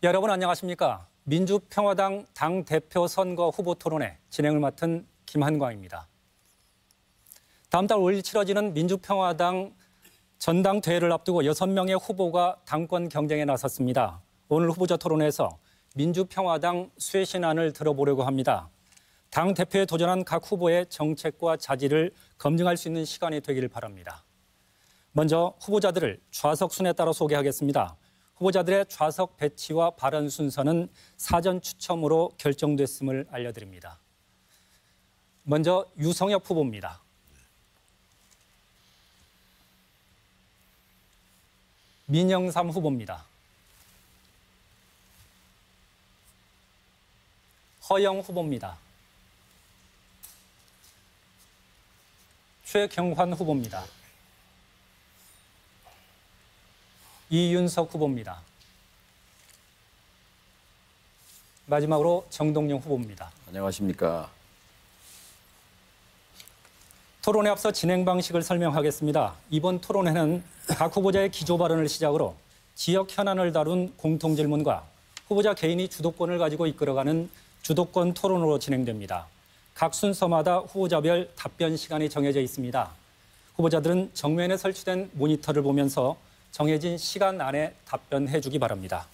여러분 안녕하십니까? 민주평화당 당대표 선거 후보 토론회 진행을 맡은 김한광입니다. 다음 달 5일 치러지는 민주평화당 전당대회를 앞두고 6명의 후보가 당권 경쟁에 나섰습니다. 오늘 후보자 토론회에서 민주평화당 쇄신안을 들어보려고 합니다. 당대표에 도전한 각 후보의 정책과 자질을 검증할 수 있는 시간이 되기를 바랍니다. 먼저 후보자들을 좌석 순에 따라 소개하겠습니다. 후보자들의 좌석 배치와 발언 순서는 사전 추첨으로 결정됐음을 알려드립니다. 먼저 유성엽 후보입니다. 민영삼 후보입니다. 허영 후보입니다. 최경환 후보입니다. 이윤석 후보입니다. 마지막으로 정동영 후보입니다. 안녕하십니까. 토론에 앞서 진행 방식을 설명하겠습니다. 이번 토론회는 각 후보자의 기조 발언을 시작으로 지역 현안을 다룬 공통 질문과 후보자 개인이 주도권을 가지고 이끌어가는 주도권 토론으로 진행됩니다. 각 순서마다 후보자별 답변 시간이 정해져 있습니다. 후보자들은 정면에 설치된 모니터를 보면서 정해진 시간 안에 답변해 주기 바랍니다.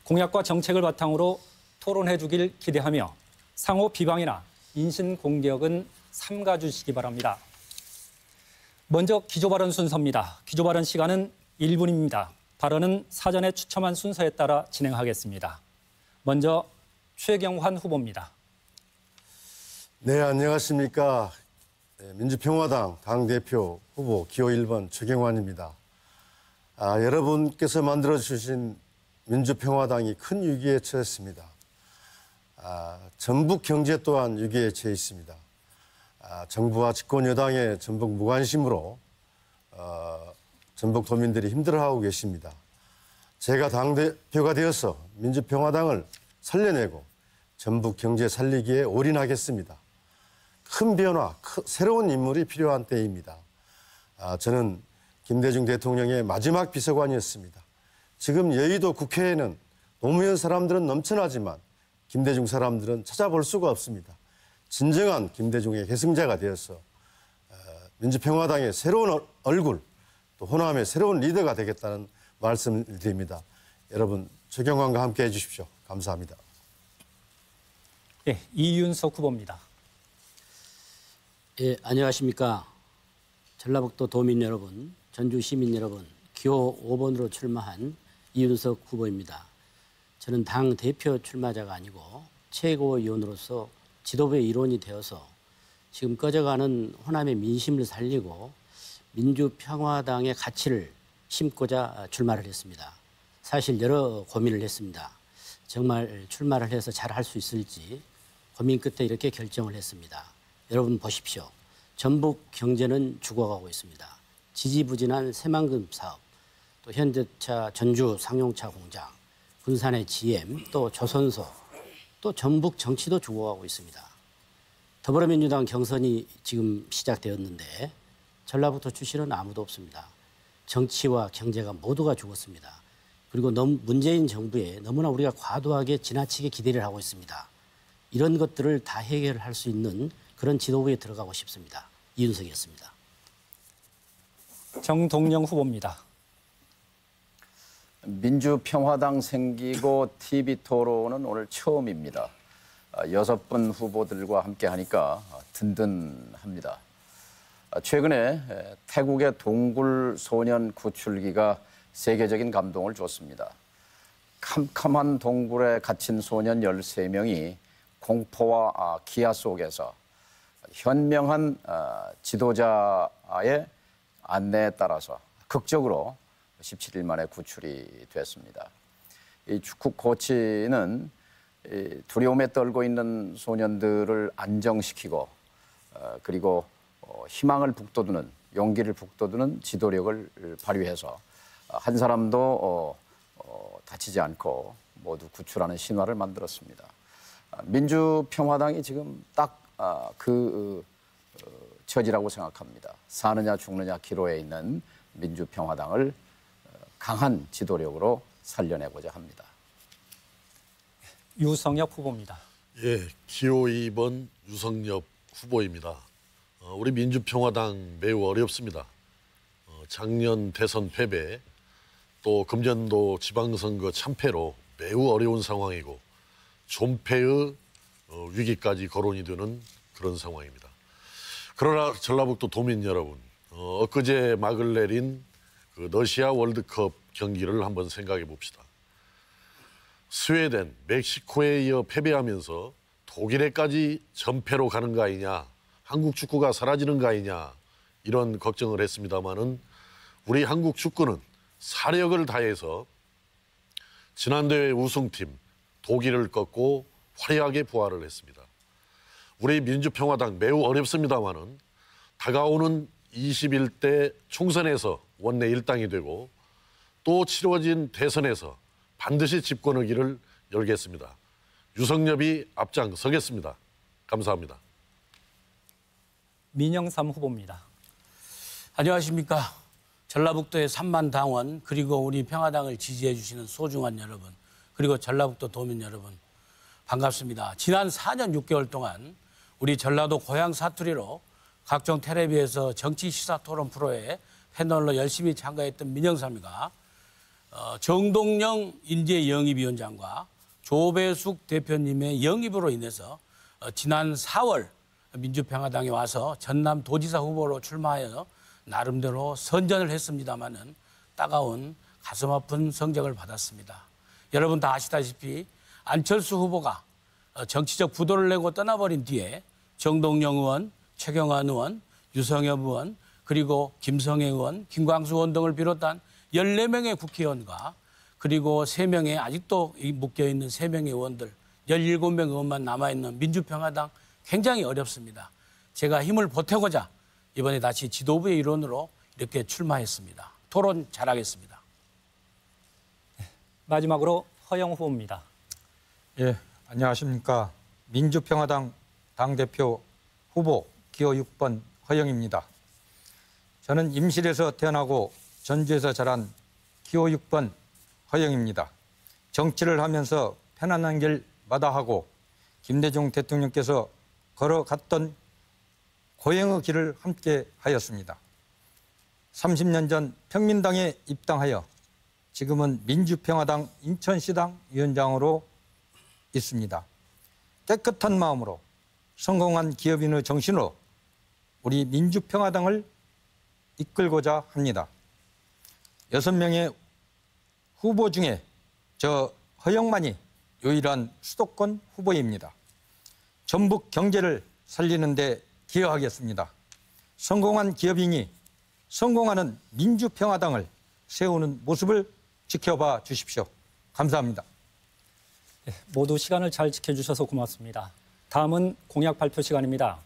공약과 정책을 바탕으로 토론해 주길 기대하며 상호 비방이나 인신 공격은 삼가 주시기 바랍니다. 먼저 기조 발언 순서입니다. 기조 발언 시간은 1분입니다. 발언은 사전에 추첨한 순서에 따라 진행하겠습니다. 먼저 최경환 후보입니다. 네, 안녕하십니까. 민주평화당 당대표 후보 기호 1번 최경환입니다. 여러분께서 만들어주신 민주평화당이 큰 위기에 처했습니다. 전북 경제 또한 위기에 처해 있습니다. 정부와 집권 여당의 전북 무관심으로 전북 도민들이 힘들어하고 계십니다. 제가 당대표가 되어서 민주평화당을 살려내고 전북 경제 살리기에 올인하겠습니다. 큰 변화, 새로운 인물이 필요한 때입니다. 저는 김대중 대통령의 마지막 비서관이었습니다. 지금 여의도 국회에는 노무현 사람들은 넘쳐나지만 김대중 사람들은 찾아볼 수가 없습니다. 진정한 김대중의 계승자가 되어서 민주평화당의 새로운 얼굴, 또 호남의 새로운 리더가 되겠다는 말씀을 드립니다. 여러분 최경환과 함께 해주십시오. 감사합니다. 네, 이윤석 후보입니다. 예, 안녕하십니까. 전라북도 도민 여러분, 전주 시민 여러분, 기호 5번으로 출마한 이윤석 후보입니다. 저는 당 대표 출마자가 아니고 최고위원으로서 지도부의 일원이 되어서 지금 꺼져가는 호남의 민심을 살리고 민주평화당의 가치를 심고자 출마를 했습니다. 사실 여러 고민을 했습니다. 정말 출마를 해서 잘할 수 있을지 고민 끝에 이렇게 결정을 했습니다. 여러분 보십시오. 전북 경제는 죽어가고 있습니다. 지지부진한 새만금 사업, 또 현대차 전주 상용차 공장, 군산의 GM, 또 조선소, 또 전북 정치도 죽어가고 있습니다. 더불어민주당 경선이 지금 시작되었는데 전라북도 출신은 아무도 없습니다. 정치와 경제가 모두가 죽었습니다. 그리고 문재인 정부에 너무나 우리가 과도하게 지나치게 기대를 하고 있습니다. 이런 것들을 다 해결할 수 있는 그런 지도부에 들어가고 싶습니다. 이윤석이었습니다. 정동영 후보입니다. 민주평화당 생기고 TV토론은 오늘 처음입니다. 6분 후보들과 함께 하니까 든든합니다. 최근에 태국의 동굴 소년 구출기가 세계적인 감동을 줬습니다. 캄캄한 동굴에 갇힌 소년 13명이 공포와 기아 속에서 현명한 지도자의 안내에 따라서 극적으로 17일 만에 구출이 됐습니다. 이 축구 코치는 두려움에 떨고 있는 소년들을 안정시키고 그리고 희망을 북돋우는, 용기를 북돋우는 지도력을 발휘해서 한 사람도 다치지 않고 모두 구출하는 신화를 만들었습니다. 민주평화당이 지금 딱 그 처지라고 생각합니다. 사느냐 죽느냐 기로에 있는 민주평화당을 강한 지도력으로 살려내고자 합니다. 유성엽 후보입니다. 예, 기호 2번 유성엽 후보입니다. 우리 민주평화당 매우 어렵습니다. 작년 대선 패배, 또 금년도 지방선거 참패로 매우 어려운 상황이고 존폐의 위기까지 거론이 되는 그런 상황입니다. 그러나 전라북도 도민 여러분, 엊그제 막을 내린 그 러시아 월드컵 경기를 한번 생각해 봅시다. 스웨덴, 멕시코에 이어 패배하면서 독일에까지 전패로 가는 거 아니냐, 한국 축구가 사라지는 거 아니냐 이런 걱정을 했습니다마는 우리 한국 축구는 사력을 다해서 지난 대회 우승팀 독일을 꺾고 화려하게 부활을 했습니다. 우리 민주평화당 매우 어렵습니다마는 다가오는 21대 총선에서 원내 1당이 되고 또 치러진 대선에서 반드시 집권의 길을 열겠습니다. 유성엽이 앞장서겠습니다. 감사합니다. 민영삼 후보입니다. 안녕하십니까. 전라북도의 3만 당원 그리고 우리 평화당을 지지해 주시는 소중한 여러분 그리고 전라북도 도민 여러분 반갑습니다. 지난 4년 6개월 동안 우리 전라도 고향 사투리로 각종 텔레비에서 정치 시사 토론 프로에 패널로 열심히 참가했던 민영삼이가 정동영 인재영입위원장과 조배숙 대표님의 영입으로 인해서 지난 4월 민주평화당에 와서 전남도지사 후보로 출마하여 나름대로 선전을 했습니다마는 따가운 가슴 아픈 성적을 받았습니다. 여러분 다 아시다시피 안철수 후보가 정치적 부도를 내고 떠나버린 뒤에 정동영 의원, 최경환 의원, 유성엽 의원, 그리고 김성애 의원, 김광수 의원 등을 비롯한 14명의 국회의원과 그리고 3명의 아직도 묶여있는 3명의 의원들, 17명 의원만 남아있는 민주평화당 굉장히 어렵습니다. 제가 힘을 보태고자 이번에 다시 지도부의 일원으로 이렇게 출마했습니다. 토론 잘하겠습니다. 마지막으로 허영 후보입니다. 예, 안녕하십니까. 민주평화당 당대표 후보 기호 6번 허영입니다. 저는 임실에서 태어나고 전주에서 자란 기호 6번 허영입니다. 정치를 하면서 편안한 길 마다하고 김대중 대통령께서 걸어갔던 고행의 길을 함께 하였습니다. 30년 전 평민당에 입당하여 지금은 민주평화당 인천시당 위원장으로 있습니다. 깨끗한 마음으로 성공한 기업인의 정신으로 우리 민주평화당을 이끌고자 합니다. 6명의 후보 중에 저 허영만이 유일한 수도권 후보입니다. 전북 경제를 살리는 데 기여하겠습니다. 성공한 기업인이 성공하는 민주평화당을 세우는 모습을 지켜봐 주십시오. 감사합니다. 모두 시간을 잘 지켜주셔서 고맙습니다. 다음은 공약 발표 시간입니다.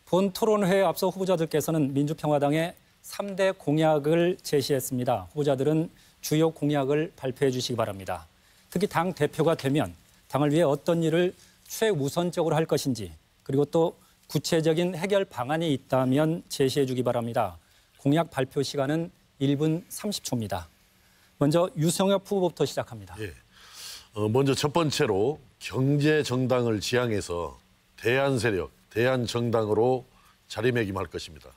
본 토론회에 앞서 후보자들께서는 민주평화당의 3대 공약을 제시했습니다. 후보자들은 주요 공약을 발표해 주시기 바랍니다. 특히 당 대표가 되면 당을 위해 어떤 일을 최우선적으로 할 것인지 그리고 또 구체적인 해결 방안이 있다면 제시해 주기 바랍니다. 공약 발표 시간은 1분 30초입니다. 먼저 유성엽 후보부터 시작합니다. 예. 먼저 첫 번째로 경제정당을 지향해서 대안세력, 대안정당으로 자리매김할 것입니다.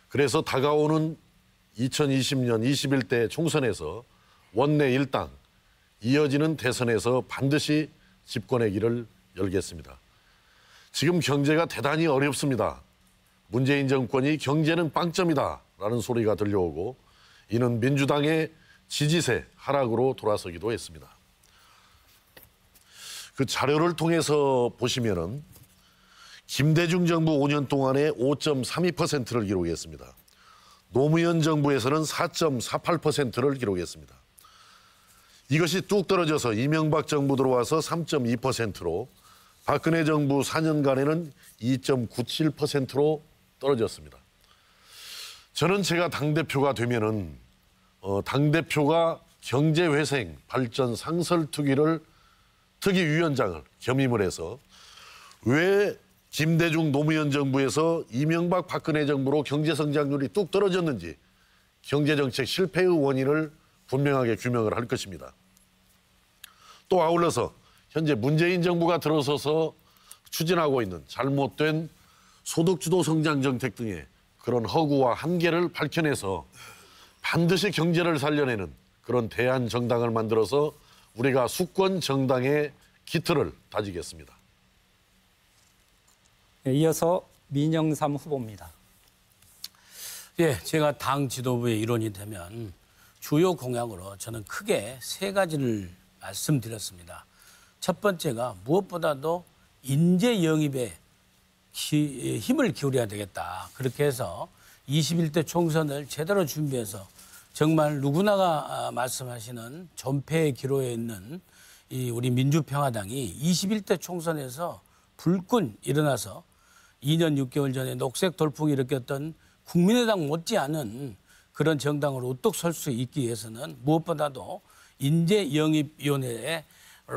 그래서 다가오는 2020년 21대 총선에서 원내 1당, 이어지는 대선에서 반드시 집권의 길을 열겠습니다. 지금 경제가 대단히 어렵습니다. 문재인 정권이 경제는 빵점이다라는 소리가 들려오고 이는 민주당의 지지세 하락으로 돌아서기도 했습니다. 그 자료를 통해서 보시면은 김대중 정부 5년 동안에 5.32%를 기록했습니다. 노무현 정부에서는 4.48%를 기록했습니다. 이것이 뚝 떨어져서 이명박 정부 들어와서 3.2%로 박근혜 정부 4년간에는 2.97%로 떨어졌습니다. 저는 제가 당대표가 되면은 당대표가 경제회생 발전 상설특위를 특위위원장을 겸임을 해서 왜 김대중 노무현 정부에서 이명박 박근혜 정부로 경제성장률이 뚝 떨어졌는지 경제정책 실패의 원인을 분명하게 규명을 할 것입니다. 또 아울러서 현재 문재인 정부가 들어서서 추진하고 있는 잘못된 소득주도 성장 정책 등의 그런 허구와 한계를 밝혀내서 반드시 경제를 살려내는 그런 대한정당을 만들어서 우리가 수권 정당의 기틀을 다지겠습니다. 이어서 민영삼 후보입니다. 예, 제가 당 지도부의 일원이 되면 주요 공약으로 저는 크게 세 가지를 말씀드렸습니다. 첫 번째가 무엇보다도 인재 영입에 힘을 기울여야 되겠다. 그렇게 해서 21대 총선을 제대로 준비해서 정말 누구나가 말씀하시는 존폐의 기로에 있는 이 우리 민주평화당이 21대 총선에서 불끈 일어나서 2년 6개월 전에 녹색 돌풍이 일으켰던 국민의당 못지않은 그런 정당으로 우뚝 설 수 있기 위해서는 무엇보다도 인재영입위원회의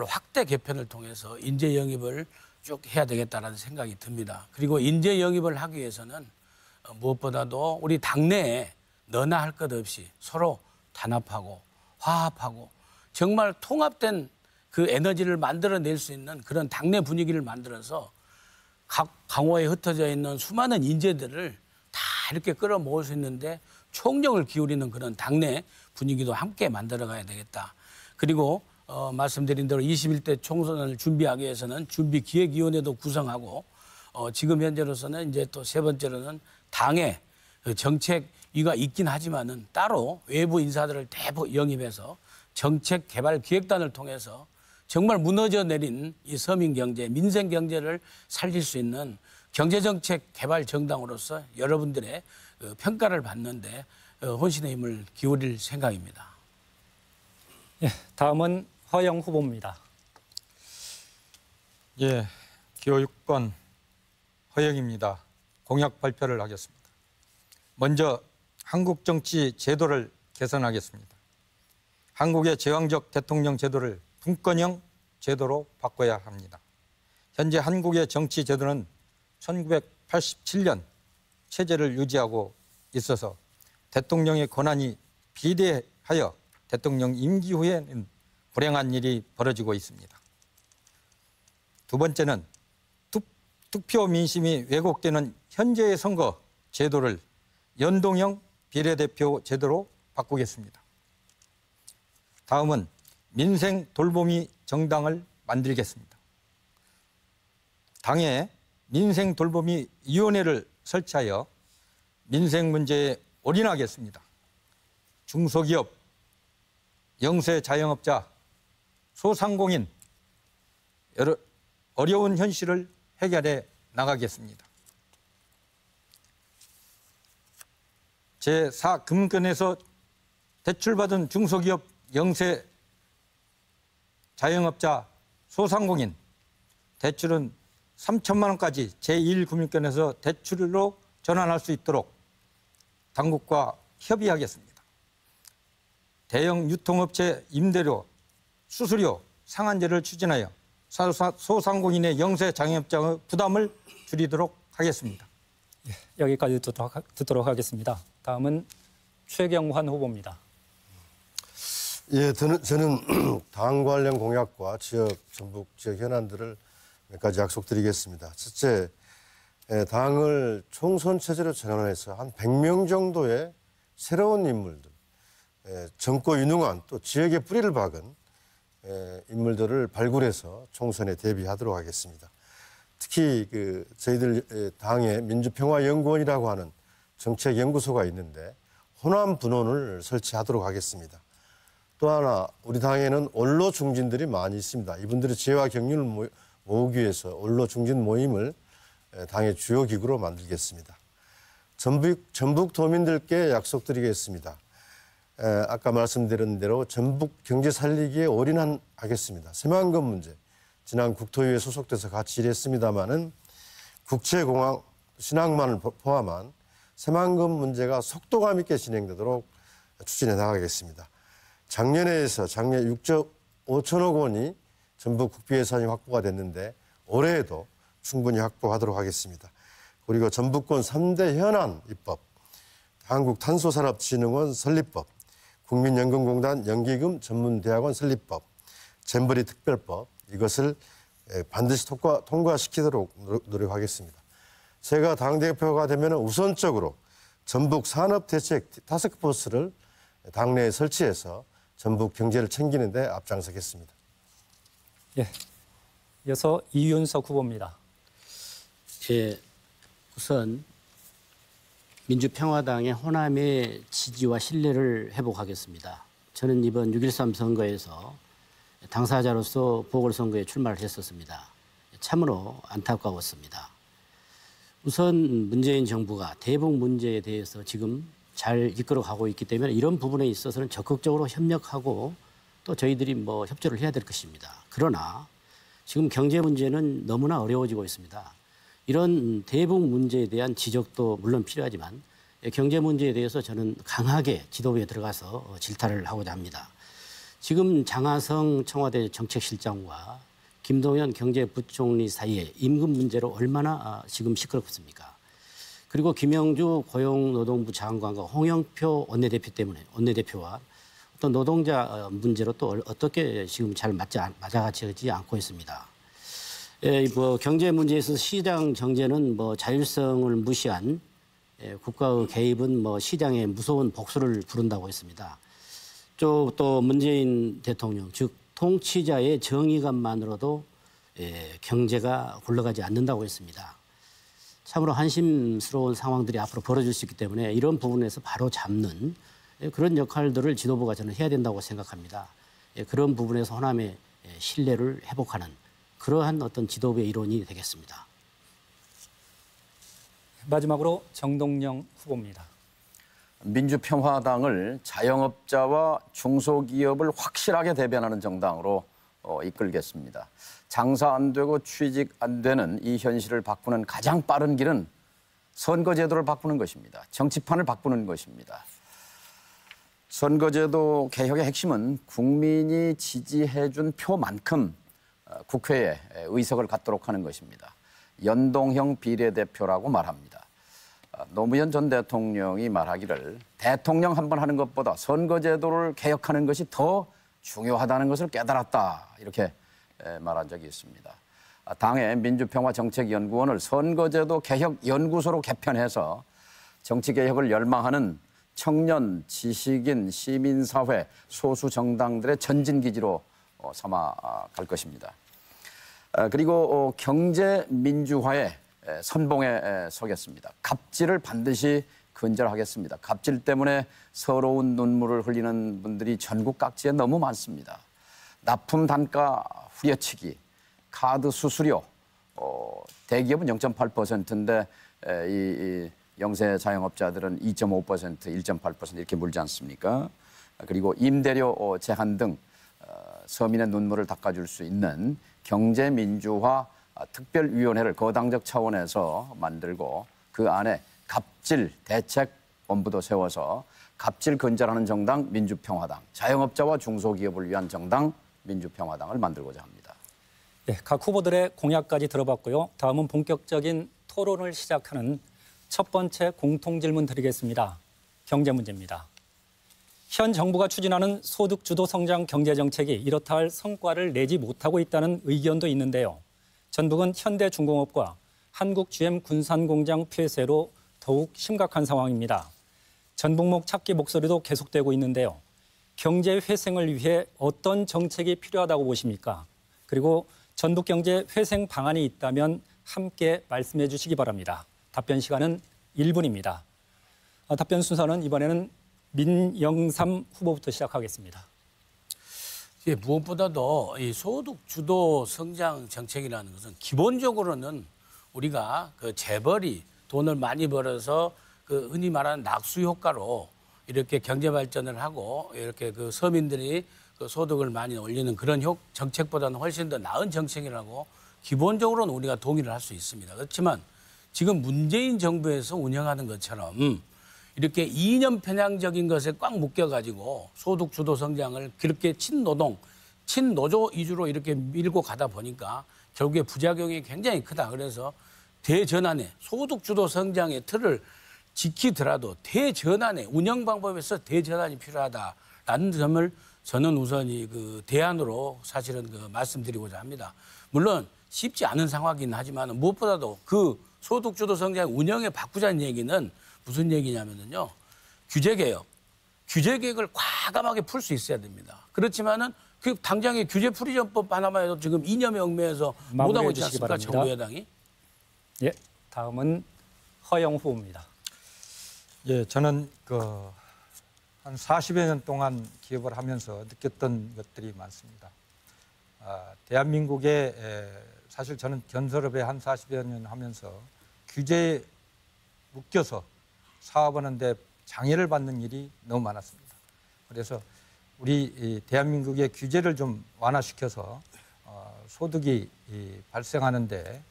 확대 개편을 통해서 인재영입을 쭉 해야 되겠다는 생각이 듭니다. 그리고 인재영입을 하기 위해서는 무엇보다도 우리 당내에 너나 할 것 없이 서로 단합하고 화합하고 정말 통합된 그 에너지를 만들어낼 수 있는 그런 당내 분위기를 만들어서 각 강호에 흩어져 있는 수많은 인재들을 다 이렇게 끌어모을 수 있는데 총력을 기울이는 그런 당내 분위기도 함께 만들어가야 되겠다. 그리고 말씀드린 대로 21대 총선을 준비하기 위해서는 준비기획위원회도 구성하고 지금 현재로서는 이제 또 세 번째로는 당의 정책위가 있긴 하지만은 따로 외부 인사들을 대폭 영입해서 정책 개발 기획단을 통해서 정말 무너져 내린 이 서민 경제, 민생 경제를 살릴 수 있는 경제정책 개발 정당으로서 여러분들의 평가를 받는데 혼신의 힘을 기울일 생각입니다. 예, 다음은 허영 후보입니다. 예, 기호 6번 허영입니다. 공약 발표를 하겠습니다. 먼저 한국 정치 제도를 개선하겠습니다. 한국의 제왕적 대통령 제도를 분권형 제도로 바꿔야 합니다. 현재 한국의 정치 제도는 1987년 체제를 유지하고 있어서 대통령의 권한이 비대하여 대통령 임기 후에는 불행한 일이 벌어지고 있습니다. 두 번째는 투표 민심이 왜곡되는 현재의 선거 제도를 연동형 비례대표 제도로 바꾸겠습니다. 다음은 민생 돌보미 정당을 만들겠습니다. 당에 민생 돌보미 위원회를 설치하여 민생 문제에 올인하겠습니다. 중소기업, 영세 자영업자, 소상공인 어려운 현실을 해결해 나가겠습니다. 제4금권에서 대출받은 중소기업, 영세 자영업자, 소상공인 대출은 3천만 원까지 제1금융권에서 대출로 전환할 수 있도록 당국과 협의하겠습니다. 대형 유통업체 임대료, 수수료 상한제를 추진하여 소상공인의 영세 자영업자의 부담을 줄이도록 하겠습니다. 예, 여기까지 듣도록 하겠습니다. 다음은 최경환 후보입니다. 예, 저는 당 관련 공약과 전북 지역 현안들을 몇 가지 약속드리겠습니다. 첫째, 당을 총선 체제로 전환해서 한 100명 정도의 새로운 인물들, 젊고 유능한 또 지역에 뿌리를 박은 인물들을 발굴해서 총선에 대비하도록 하겠습니다. 특히 저희들 당의 민주평화연구원이라고 하는 정책연구소가 있는데 호남 분원을 설치하도록 하겠습니다. 또 하나 우리 당에는 원로 중진들이 많이 있습니다. 이분들의 지혜와 경륜을 모으기 위해서 원로 중진 모임을 당의 주요 기구로 만들겠습니다. 전북 도민들께 약속드리겠습니다. 아까 말씀드린 대로 전북 경제 살리기에 올인하겠습니다. 새만금 문제, 지난 국토위에 소속돼서 같이 일했습니다마는 국제공항 신항만을 포함한 새만금 문제가 속도감 있게 진행되도록 추진해 나가겠습니다. 작년에서 작년 6조 5천억 원이 전북 국비 예산이 확보가 됐는데 올해에도 충분히 확보하도록 하겠습니다. 그리고 전북권 3대 현안 입법, 한국탄소산업진흥원 설립법, 국민연금공단 연기금 전문대학원 설립법, 잼버리 특별법 이것을 반드시 통과시키도록 노력하겠습니다. 제가 당대표가 되면 우선적으로 전북 산업대책 타스크포스를 당내에 설치해서 전북 경제를 챙기는 데 앞장서겠습니다. 예. 이어서 이윤석 후보입니다. 예, 우선 민주평화당의 호남의 지지와 신뢰를 회복하겠습니다. 저는 이번 6.13 선거에서 당사자로서 보궐선거에 출마를 했었습니다. 참으로 안타까웠습니다. 우선 문재인 정부가 대북 문제에 대해서 지금 잘 이끌어가고 있기 때문에 이런 부분에 있어서는 적극적으로 협력하고 또 저희들이 협조를 해야 될 것입니다. 그러나 지금 경제 문제는 너무나 어려워지고 있습니다. 이런 대북 문제에 대한 지적도 물론 필요하지만 경제 문제에 대해서 저는 강하게 지도부에 들어가서 질타를 하고자 합니다. 지금 장하성 청와대 정책실장과 김동연 경제부총리 사이에 임금 문제로 얼마나 지금 시끄럽습니까? 그리고 김영주 고용노동부 장관과 홍영표 원내대표와 어떤 노동자 문제로 또 어떻게 지금 잘 맞아가지 않고 있습니다. 경제 문제에서 시장 정제는 자율성을 무시한 국가의 개입은 시장에 무서운 복수를 부른다고 했습니다. 또 문재인 대통령 즉 통치자의 정의감만으로도 경제가 굴러가지 않는다고 했습니다. 참으로 한심스러운 상황들이 앞으로 벌어질 수 있기 때문에 이런 부분에서 바로 잡는 그런 역할들을 지도부가 저는 해야 된다고 생각합니다. 그런 부분에서 호남의 신뢰를 회복하는 그러한 어떤 지도부의 일원이 되겠습니다. 마지막으로 정동영 후보입니다. 민주평화당을 자영업자와 중소기업을 확실하게 대변하는 정당으로 이끌겠습니다. 장사 안 되고 취직 안 되는 이 현실을 바꾸는 가장 빠른 길은 선거제도를 바꾸는 것입니다. 정치판을 바꾸는 것입니다. 선거제도 개혁의 핵심은 국민이 지지해준 표만큼 국회에 의석을 갖도록 하는 것입니다. 연동형 비례대표라고 말합니다. 노무현 전 대통령이 말하기를 대통령 한 번 하는 것보다 선거제도를 개혁하는 것이 더 중요하다는 것을 깨달았다 이렇게 말한 적이 있습니다. 당의 민주평화정책연구원을 선거제도 개혁연구소로 개편해서 정치개혁을 열망하는 청년, 지식인, 시민사회, 소수정당들의 전진기지로 삼아갈 것입니다. 그리고 경제민주화의 선봉에 서겠습니다. 갑질을 반드시 근절하겠습니다. 갑질 때문에 서러운 눈물을 흘리는 분들이 전국 각지에 너무 많습니다. 납품 단가 후려치기, 카드 수수료, 대기업은 0.8%인데 이 영세 자영업자들은 2.5%, 1.8% 이렇게 물지 않습니까? 그리고 임대료 제한 등 서민의 눈물을 닦아줄 수 있는 경제민주화 특별위원회를 거당적 차원에서 만들고 그 안에 갑질 대책본부도 세워서 갑질 근절하는 정당 민주평화당, 자영업자와 중소기업을 위한 정당 민주평화당을 만들고자 합니다. 네, 각 후보들의 공약까지 들어봤고요. 다음은 본격적인 토론을 시작하는 첫 번째 공통질문 드리겠습니다. 경제 문제입니다. 현 정부가 추진하는 소득주도 성장 경제정책이 이렇다 할 성과를 내지 못하고 있다는 의견도 있는데요. 전북은 현대중공업과 한국 GM 군산공장 폐쇄로 더욱 심각한 상황입니다. 전북목 찾기 목소리도 계속되고 있는데요. 경제 회생을 위해 어떤 정책이 필요하다고 보십니까? 그리고 전북 경제 회생 방안이 있다면 함께 말씀해 주시기 바랍니다. 답변 시간은 1분입니다. 답변 순서는 이번에는 민영삼 후보부터 시작하겠습니다. 무엇보다도 이 소득 주도 성장 정책이라는 것은 기본적으로는 우리가 그 재벌이 돈을 많이 벌어서 그 흔히 말하는 낙수 효과로 이렇게 경제 발전을 하고 이렇게 그 서민들이 그 소득을 많이 올리는 그런 정책보다는 훨씬 더 나은 정책이라고 기본적으로는 우리가 동의를 할 수 있습니다. 그렇지만 지금 문재인 정부에서 운영하는 것처럼 이렇게 이념 편향적인 것에 꽉 묶여가지고 소득 주도 성장을 그렇게 친노동, 친노조 위주로 이렇게 밀고 가다 보니까 결국에 부작용이 굉장히 크다. 그래서 대전환에 소득 주도 성장의 틀을 지키더라도 대전환에 운영 방법에서 대전환이 필요하다라는 점을 저는 우선 그 대안으로 사실은 그 말씀드리고자 합니다. 물론 쉽지 않은 상황이긴 하지만 무엇보다도 그 소득 주도 성장 운영에 바꾸자는 얘기는 무슨 얘기냐면요. 규제 개혁. 규제 개혁을 과감하게 풀 수 있어야 됩니다. 그렇지만은 그 당장의 규제 풀이전법 하나만 해도 지금 이념에 얽매여서 못하고 있지 않습니까? 정부 여당이. 예, 다음은 허영 후보입니다. 예, 저는 한 40여 년 동안 기업을 하면서 느꼈던 것들이 많습니다. 대한민국에 사실 저는 건설업에 한 40여 년 하면서 규제에 묶여서 사업하는데 장애를 받는 일이 너무 많았습니다. 그래서 우리 대한민국의 규제를 좀 완화시켜서 소득이 발생하는데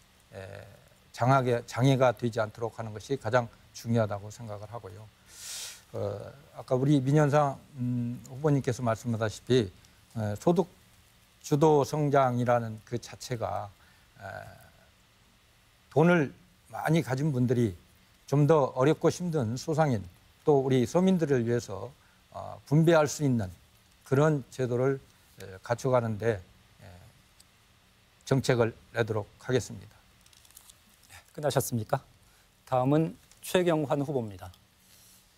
장애가 되지 않도록 하는 것이 가장 중요하다고 생각을 하고요. 아까 우리 민현상 후보님께서 말씀하다시피 소득 주도 성장이라는 그 자체가 돈을 많이 가진 분들이 좀 더 어렵고 힘든 소상인 또 우리 서민들을 위해서 분배할 수 있는 그런 제도를 갖춰가는데 정책을 내도록 하겠습니다. 끝나셨습니까? 다음은 최경환 후보입니다.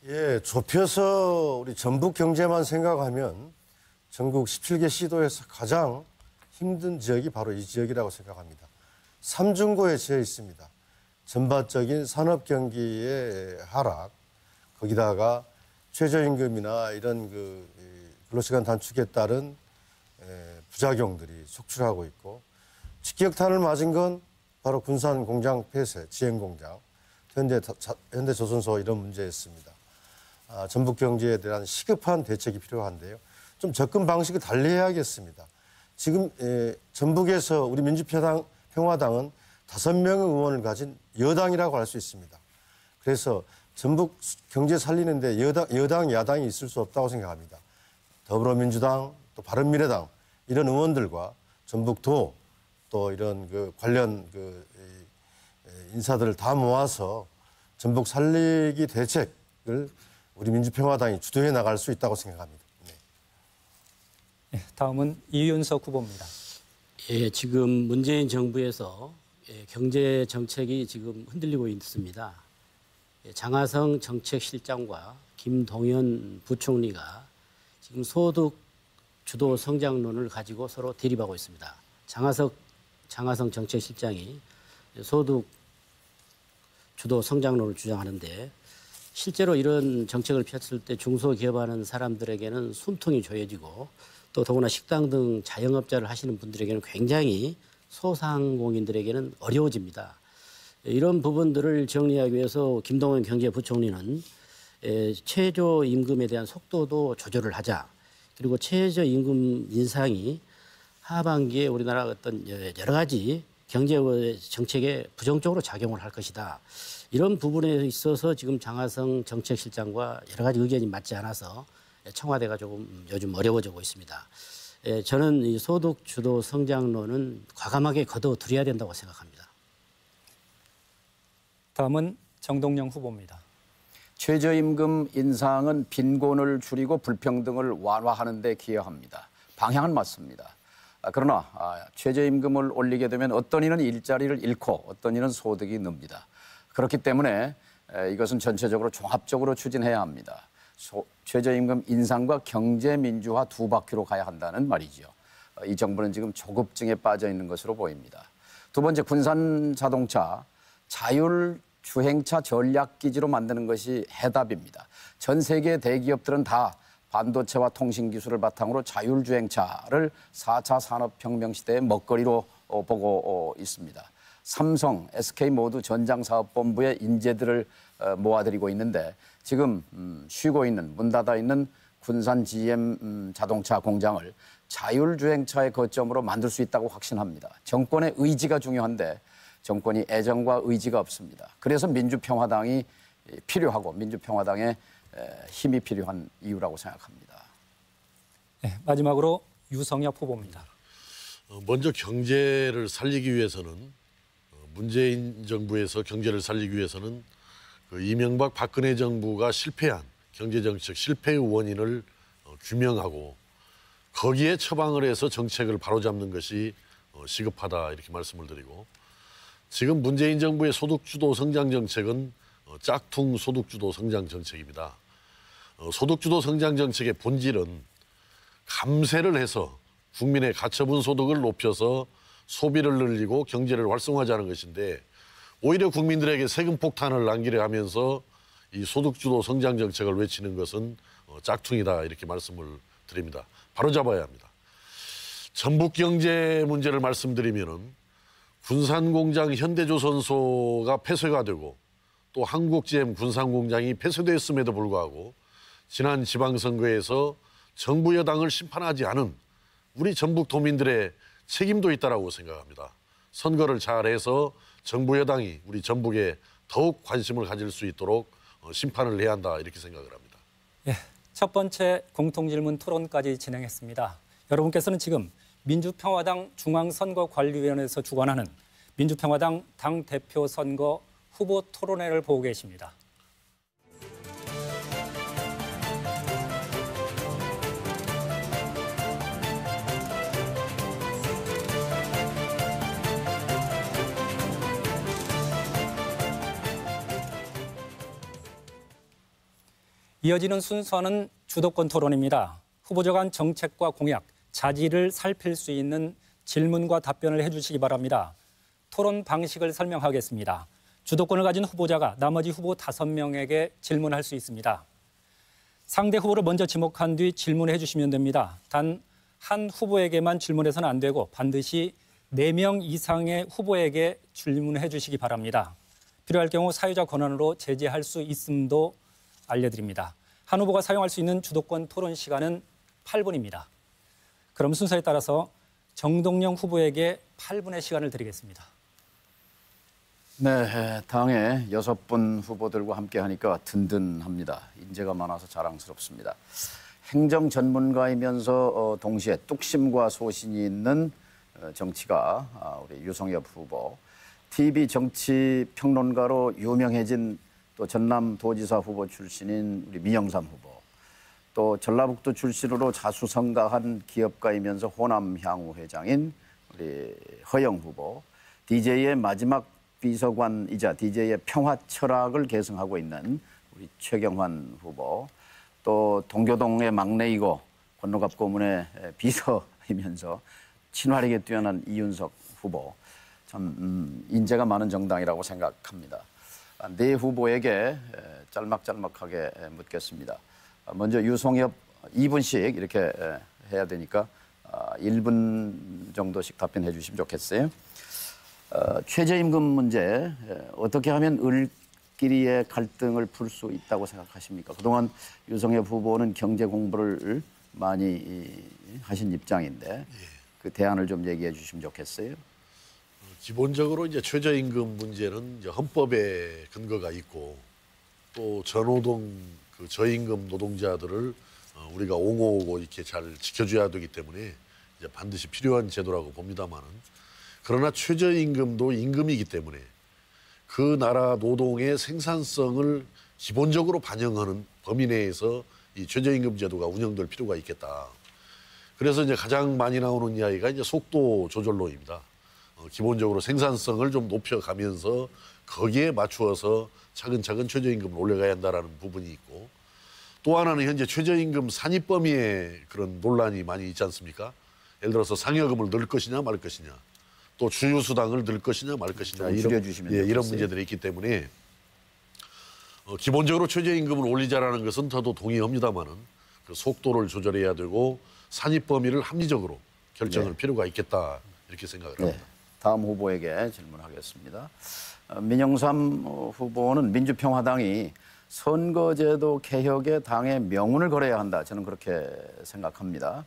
예, 좁혀서 우리 전북 경제만 생각하면 전국 17개 시도에서 가장 힘든 지역이 바로 이 지역이라고 생각합니다. 삼중고에 처해 있습니다. 전반적인 산업 경기의 하락, 거기다가 최저임금이나 이런 근로시간 단축에 따른 부작용들이 속출하고 있고, 직격탄을 맞은 건 바로 군산 공장 폐쇄, 지행 공장, 현대조선소 이런 문제였습니다. 전북 경제에 대한 시급한 대책이 필요한데요. 좀 접근 방식을 달리해야겠습니다. 지금 전북에서 우리 민주평화당은 5명의 의원을 가진 여당이라고 할 수 있습니다. 그래서 전북 경제 살리는데 여당, 야당이 있을 수 없다고 생각합니다. 더불어민주당, 또 바른미래당 이런 의원들과 전북도 또 이런 관련 인사들을 다 모아서 전북 살리기 대책을 우리 민주평화당이 주도해 나갈 수 있다고 생각합니다. 네. 다음은 이윤석 후보입니다. 예, 지금 문재인 정부에서 경제 정책이 지금 흔들리고 있습니다. 장하성 정책실장과 김동연 부총리가 지금 소득 주도 성장론을 가지고 서로 대립하고 있습니다. 장하성 정책실장이 소득 주도 성장론을 주장하는데 실제로 이런 정책을 폈을 때 중소기업하는 사람들에게는 숨통이 조여지고 또 더구나 식당 등 자영업자를 하시는 분들에게는 굉장히 소상공인들에게는 어려워집니다. 이런 부분들을 정리하기 위해서 김동연 경제부총리는 최저임금에 대한 속도도 조절을 하자. 그리고 최저임금 인상이 하반기에 우리나라 어떤 여러 가지 경제 정책에 부정적으로 작용을 할 것이다. 이런 부분에 있어서 지금 장하성 정책실장과 여러 가지 의견이 맞지 않아서 청와대가 조금 요즘 어려워지고 있습니다. 저는 이 소득 주도 성장론은 과감하게 거둬들여야 된다고 생각합니다. 다음은 정동영 후보입니다. 최저임금 인상은 빈곤을 줄이고 불평등을 완화하는 데 기여합니다. 방향은 맞습니다. 그러나 최저임금을 올리게 되면 어떤 이는 일자리를 잃고 어떤 이는 소득이 늡니다. 그렇기 때문에 이것은 전체적으로 종합적으로 추진해야 합니다. 최저임금 인상과 경제민주화 두 바퀴로 가야 한다는 말이죠. 이 정부는 지금 조급증에 빠져 있는 것으로 보입니다. 두 번째, 군산 자동차 자율주행차 전략기지로 만드는 것이 해답입니다. 전 세계 대기업들은 다 반도체와 통신기술을 바탕으로 자율주행차를 4차 산업혁명 시대의 먹거리로 보고 있습니다. 삼성, SK 모두 전장사업본부의 인재들을 모아들이고 있는데 지금 쉬고 있는, 문 닫아 있는 군산 GM 자동차 공장을 자율주행차의 거점으로 만들 수 있다고 확신합니다. 정권의 의지가 중요한데 정권이 애정과 의지가 없습니다. 그래서 민주평화당이 필요하고 민주평화당의 힘이 필요한 이유라고 생각합니다. 네, 마지막으로 유성엽 후보입니다. 먼저 경제를 살리기 위해서는 문재인 정부에서 경제를 살리기 위해서는 그 이명박 박근혜 정부가 실패한 경제정책 실패의 원인을 규명하고 거기에 처방을 해서 정책을 바로잡는 것이 시급하다 이렇게 말씀을 드리고 지금 문재인 정부의 소득주도 성장 정책은 짝퉁 소득주도 성장 정책입니다. 소득주도 성장 정책의 본질은 감세를 해서 국민의 가처분 소득을 높여서 소비를 늘리고 경제를 활성화하자는 것인데 오히려 국민들에게 세금 폭탄을 남기려 하면서 이 소득주도 성장 정책을 외치는 것은 짝퉁이다 이렇게 말씀을 드립니다. 바로잡아야 합니다. 전북 경제 문제를 말씀드리면은 군산공장 현대조선소가 폐쇄가 되고 또 한국GM 군산공장이 폐쇄됐음에도 불구하고 지난 지방선거에서 정부 여당을 심판하지 않은 우리 전북 도민들의 책임도 있다라고 생각합니다. 선거를 잘해서 정부 여당이 우리 전북에 더욱 관심을 가질 수 있도록 심판을 해야 한다 이렇게 생각을 합니다. 예, 첫 번째 공통질문 토론까지 진행했습니다. 여러분께서는 지금 민주평화당 중앙선거관리위원회에서 주관하는 민주평화당 당대표 선거 후보 토론회를 보고 계십니다. 이어지는 순서는 주도권 토론입니다. 후보자 간 정책과 공약, 자질을 살필 수 있는 질문과 답변을 해주시기 바랍니다. 토론 방식을 설명하겠습니다. 주도권을 가진 후보자가 나머지 후보 5명에게 질문할 수 있습니다. 상대 후보를 먼저 지목한 뒤 질문해 주시면 됩니다. 단 한 후보에게만 질문해서는 안 되고 반드시 4명 이상의 후보에게 질문해 주시기 바랍니다. 필요할 경우 사유자 권한으로 제재할 수 있음도 알려드립니다. 한 후보가 사용할 수 있는 주도권 토론 시간은 8분입니다. 그럼 순서에 따라서 정동영 후보에게 8분의 시간을 드리겠습니다. 네, 당의 6분 후보들과 함께 하니까 든든합니다. 인재가 많아서 자랑스럽습니다. 행정 전문가이면서 동시에 뚝심과 소신이 있는 정치가 우리 유성엽 후보, TV 정치 평론가로 유명해진 또 전남도지사 후보 출신인 우리 민영삼 후보, 또 전라북도 출신으로 자수성가한 기업가이면서 호남향후 회장인 우리 허영 후보, DJ의 마지막 비서관이자 DJ의 평화 철학을 계승하고 있는 우리 최경환 후보, 또 동교동의 막내이고 권노갑 고문의 비서이면서 친화력에 뛰어난 이윤석 후보, 참 인재가 많은 정당이라고 생각합니다. 4 후보에게 짤막짤막하게 묻겠습니다. 먼저 유성엽 2분씩 이렇게 해야 되니까 1분 정도씩 답변해 주시면 좋겠어요. 최저임금 문제 어떻게 하면 을끼리의 갈등을 풀 수 있다고 생각하십니까? 그동안 유성엽 후보는 경제 공부를 많이 하신 입장인데 그 대안을 좀 얘기해 주시면 좋겠어요. 기본적으로 이제 최저임금 문제는 이제 헌법에 근거가 있고 또 전노동 그 저임금 노동자들을 우리가 옹호하고 이렇게 잘 지켜줘야 되기 때문에 이제 반드시 필요한 제도라고 봅니다만은 그러나 최저임금도 임금이기 때문에 그 나라 노동의 생산성을 기본적으로 반영하는 범위 내에서 이 최저임금 제도가 운영될 필요가 있겠다. 그래서 이제 가장 많이 나오는 이야기가 이제 속도 조절론입니다. 기본적으로 생산성을 좀 높여가면서 거기에 맞추어서 차근차근 최저임금을 올려가야 한다는 부분이 있고 또 하나는 현재 최저임금 산입 범위에 그런 논란이 많이 있지 않습니까? 예를 들어서 상여금을 넣을 것이냐 말 것이냐 또 주휴수당을 넣을 것이냐 말 것이냐 이런 문제들이 있기 때문에 기본적으로 최저임금을 올리자라는 것은 저도 동의합니다만은 그 속도를 조절해야 되고 산입 범위를 합리적으로 결정할 필요가 있겠다 이렇게 생각을 합니다. 다음 후보에게 질문하겠습니다. 민영삼 후보는 민주평화당이 선거제도 개혁에 당의 명운을 걸어야 한다. 저는 그렇게 생각합니다.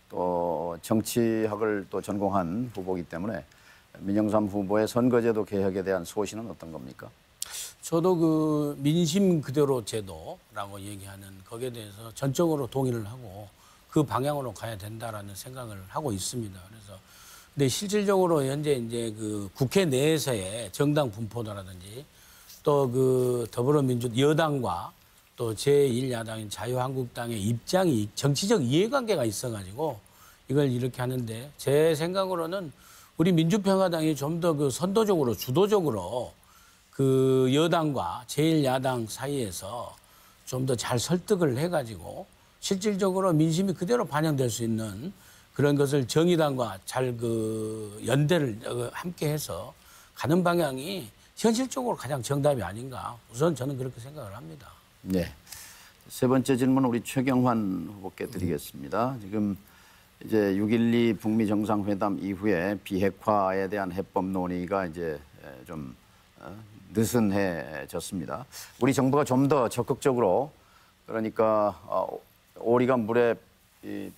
또 정치학을 또 전공한 후보이기 때문에 민영삼 후보의 선거제도 개혁에 대한 소신은 어떤 겁니까? 저도 그 민심 그대로 제도라고 얘기하는 거기에 대해서 전적으로 동의를 하고 그 방향으로 가야 된다라는 생각을 하고 있습니다. 그래서 근데 실질적으로 현재 이제 그 국회 내에서의 정당 분포라든지 또 그 더불어민주 여당과 또 제1야당인 자유한국당의 입장이 정치적 이해관계가 있어가지고 이걸 이렇게 하는데 제 생각으로는 우리 민주평화당이 좀 더 그 선도적으로 주도적으로 그 여당과 제1야당 사이에서 좀 더 잘 설득을 해가지고 실질적으로 민심이 그대로 반영될 수 있는 그런 것을 정의당과 잘 그 연대를 함께해서 가는 방향이 현실적으로 가장 정답이 아닌가. 우선 저는 그렇게 생각을 합니다. 네. 세 번째 질문 우리 최경환 후보께 드리겠습니다. 지금 이제 6.12 북미 정상회담 이후에 비핵화에 대한 해법 논의가 이제 좀 느슨해졌습니다. 우리 정부가 좀 더 적극적으로 그러니까 오리가 물에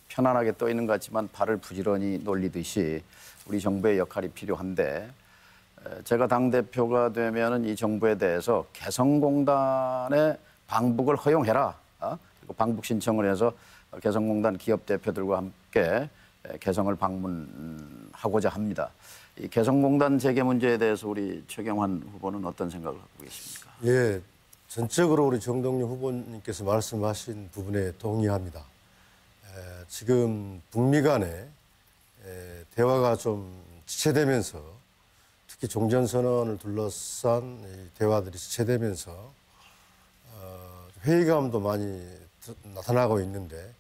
편안하게 떠 있는 것 같지만 발을 부지런히 놀리듯이 우리 정부의 역할이 필요한데 제가 당대표가 되면은 이 정부에 대해서 개성공단의 방북을 허용해라. 그리고 방북 신청을 해서 개성공단 기업 대표들과 함께 개성을 방문하고자 합니다. 이 개성공단 재개 문제에 대해서 우리 최경환 후보는 어떤 생각을 갖고 계십니까? 예, 전적으로 우리 정동영 후보님께서 말씀하신 부분에 동의합니다. 지금 북미 간의 대화가 좀 지체되면서 특히 종전선언을 둘러싼 이 대화들이 지체되면서 회의감도 많이 나타나고 있는데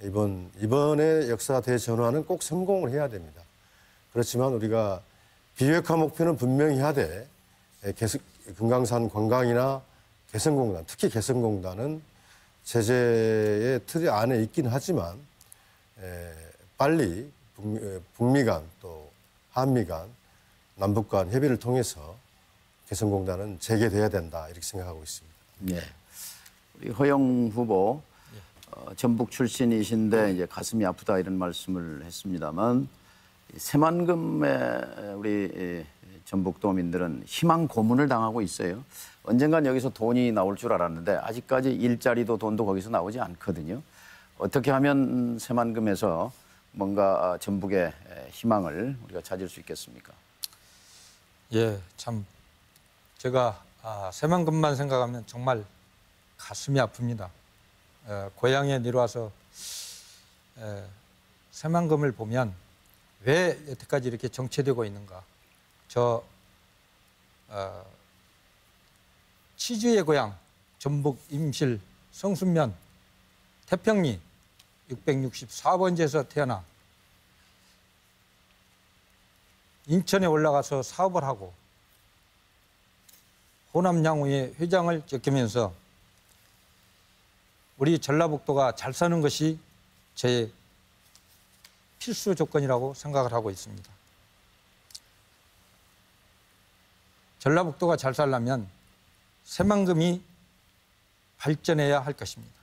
이번에 역사 대전환은 꼭 성공을 해야 됩니다. 그렇지만 우리가 비핵화 목표는 분명히 하되 금강산 관광이나 개성공단, 특히 개성공단은 제재의 틀 안에 있긴 하지만 빨리 북미 간 또 한미 간 남북 간 협의를 통해서 개성공단은 재개돼야 된다 이렇게 생각하고 있습니다. 네. 우리 허영 후보 전북 출신이신데 이제 가슴이 아프다 이런 말씀을 했습니다만 새만금에 우리 전북도민들은 희망 고문을 당하고 있어요. 언젠간 여기서 돈이 나올 줄 알았는데 아직까지 일자리도 돈도 거기서 나오지 않거든요. 어떻게 하면 새만금에서 뭔가 전북의 희망을 우리가 찾을 수 있겠습니까? 예, 참 제가 새만금만 생각하면 정말 가슴이 아픕니다. 고향에 내려와서 새만금을 보면 왜 여태까지 이렇게 정체되고 있는가. 저 치주의 고향 전북 임실 성순면 태평리 664번지에서 태어나 인천에 올라가서 사업을 하고 호남양우의 회장을 겪으면서 우리 전라북도가 잘 사는 것이 제 필수 조건이라고 생각을 하고 있습니다. 전라북도가 잘 살려면 새만금이 발전해야 할 것입니다.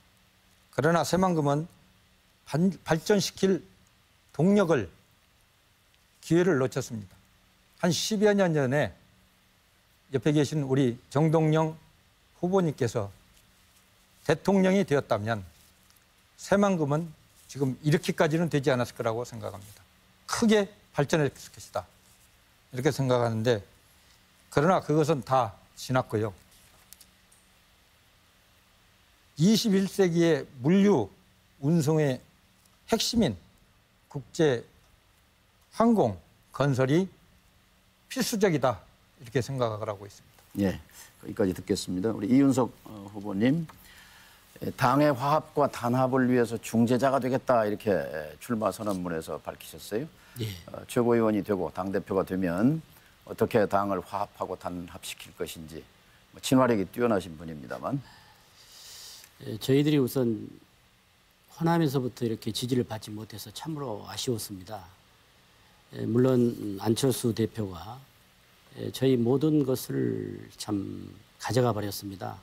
그러나 새만금은 발전시킬 동력을 기회를 놓쳤습니다. 한 10여 년 전에 옆에 계신 우리 정동영 후보님께서 대통령이 되었다면 새만금은 지금 이렇게까지는 되지 않았을 거라고 생각합니다. 크게 발전했을 것이다. 이렇게 생각하는데 그러나 그것은 다 지났고요. 21세기의 물류 운송의 핵심인 국제 항공 건설이 필수적이다. 이렇게 생각을 하고 있습니다. 예, 여기까지 듣겠습니다. 우리 이윤석 후보님, 당의 화합과 단합을 위해서 중재자가 되겠다 이렇게 출마 선언문에서 밝히셨어요. 예. 최고위원이 되고 당대표가 되면 어떻게 당을 화합하고 단합시킬 것인지 친화력이 뛰어나신 분입니다만. 저희들이 우선 호남에서부터 이렇게 지지를 받지 못해서 참으로 아쉬웠습니다. 물론 안철수 대표가 저희 모든 것을 참 가져가 버렸습니다.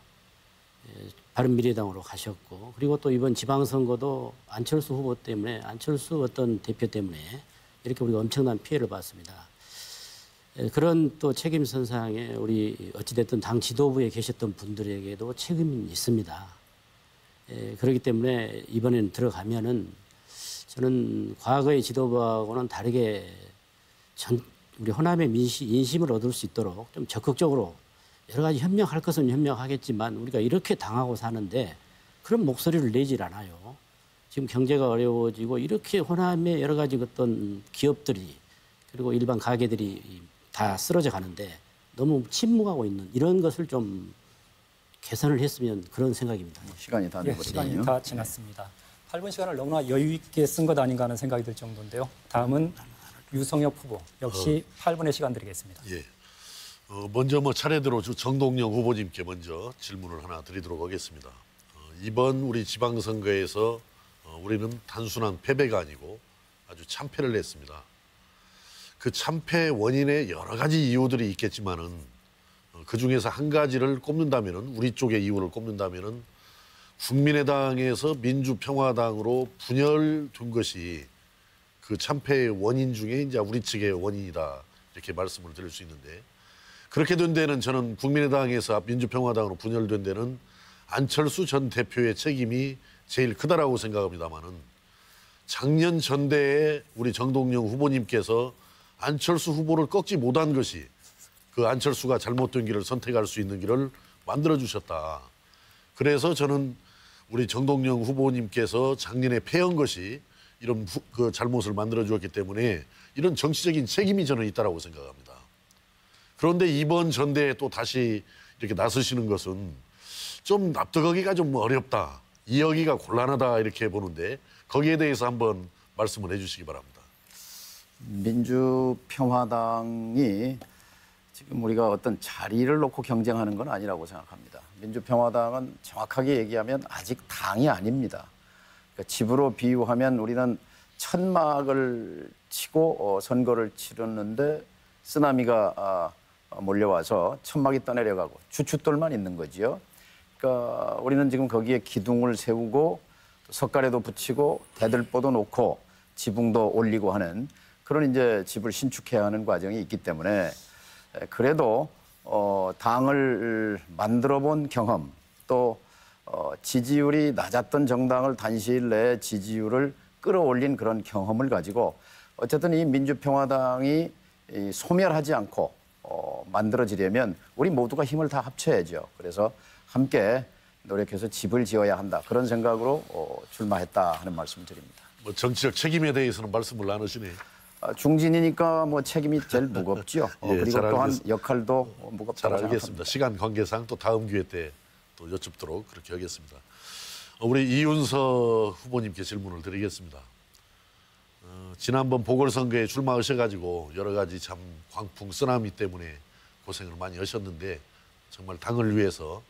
바른미래당으로 가셨고 그리고 또 이번 지방선거도 안철수 후보 때문에 안철수 어떤 대표 때문에 이렇게 우리가 엄청난 피해를 봤습니다. 그런 또 책임 선상에 우리 어찌됐든 당 지도부에 계셨던 분들에게도 책임이 있습니다. 그렇기 때문에 이번엔 들어가면은 저는 과거의 지도부하고는 다르게 우리 호남의 인심을 얻을 수 있도록 좀 적극적으로 여러 가지 현명할 것은 현명하겠지만 우리가 이렇게 당하고 사는데 그런 목소리를 내질 않아요. 지금 경제가 어려워지고 이렇게 호남의 여러 가지 어떤 기업들이 그리고 일반 가게들이 다 쓰러져 가는데 너무 침묵하고 있는 이런 것을 좀 개선을 했으면 그런 생각입니다. 시간이 다 예, 돼버렸네요. 시간이 다 지났습니다. 8분 시간을 너무나 여유 있게 쓴 것 아닌가 하는 생각이 들 정도인데요. 다음은 유성엽 후보 역시 8분의 시간 드리겠습니다. 예. 먼저 차례대로 정동영 후보님께 먼저 질문을 하나 드리도록 하겠습니다. 이번 우리 지방선거에서 우리는 단순한 패배가 아니고 아주 참패를 했습니다. 그 참패 원인에 여러 가지 이유들이 있겠지만은 그 중에서 한 가지를 꼽는다면은 우리 쪽의 이유를 꼽는다면은 국민의당에서 민주평화당으로 분열된 것이 그 참패의 원인 중에 이제 우리 측의 원인이다 이렇게 말씀을 드릴 수 있는데 그렇게 된 데는 저는 국민의당에서 민주평화당으로 분열된 데는 안철수 전 대표의 책임이 제일 크다라고 생각합니다만은 작년 전대에 우리 정동영 후보님께서 안철수 후보를 꺾지 못한 것이 그 안철수가 잘못된 길을 선택할 수 있는 길을 만들어 주셨다. 그래서 저는 우리 정동영 후보님께서 작년에 패한 것이 이런 그 잘못을 만들어 주었기 때문에 이런 정치적인 책임이 저는 있다라고 생각합니다. 그런데 이번 전대에 또 다시 이렇게 나서시는 것은 좀 납득하기가 좀 어렵다. 이해하기가 곤란하다 이렇게 보는데 거기에 대해서 한번 말씀을 해주시기 바랍니다. 민주평화당이 지금 우리가 어떤 자리를 놓고 경쟁하는 건 아니라고 생각합니다. 민주평화당은 정확하게 얘기하면 아직 당이 아닙니다. 그러니까 집으로 비유하면 우리는 천막을 치고 선거를 치렀는데 쓰나미가 몰려와서 천막이 떠내려가고 주춧돌만 있는 거지요. 그러니까 우리는 지금 거기에 기둥을 세우고 석가래도 붙이고 대들보도 놓고 지붕도 올리고 하는 그런 이제 집을 신축해야 하는 과정이 있기 때문에 그래도 당을 만들어 본 경험 또 지지율이 낮았던 정당을 단시일 내에 지지율을 끌어올린 그런 경험을 가지고 어쨌든 이 민주평화당이 소멸하지 않고 만들어지려면 우리 모두가 힘을 다 합쳐야죠. 그래서 함께 노력해서 집을 지어야 한다. 그런 생각으로 출마했다 하는 말씀을 드립니다. 뭐 정치적 책임에 대해서는 말씀을 나누시네요. 중진이니까 뭐 책임이 제일 무겁죠. 예, 그리고 또한 역할도 무겁다고 잘 알겠습니다. 생각합니다. 시간 관계상 또 다음 기회 때 또 여쭙도록 그렇게 하겠습니다. 우리 이윤석 후보님께 질문을 드리겠습니다. 지난번 보궐선거에 출마하셔가지고 여러 가지 참 광풍 쓰나미 때문에 고생을 많이 하셨는데 정말 당을 위해서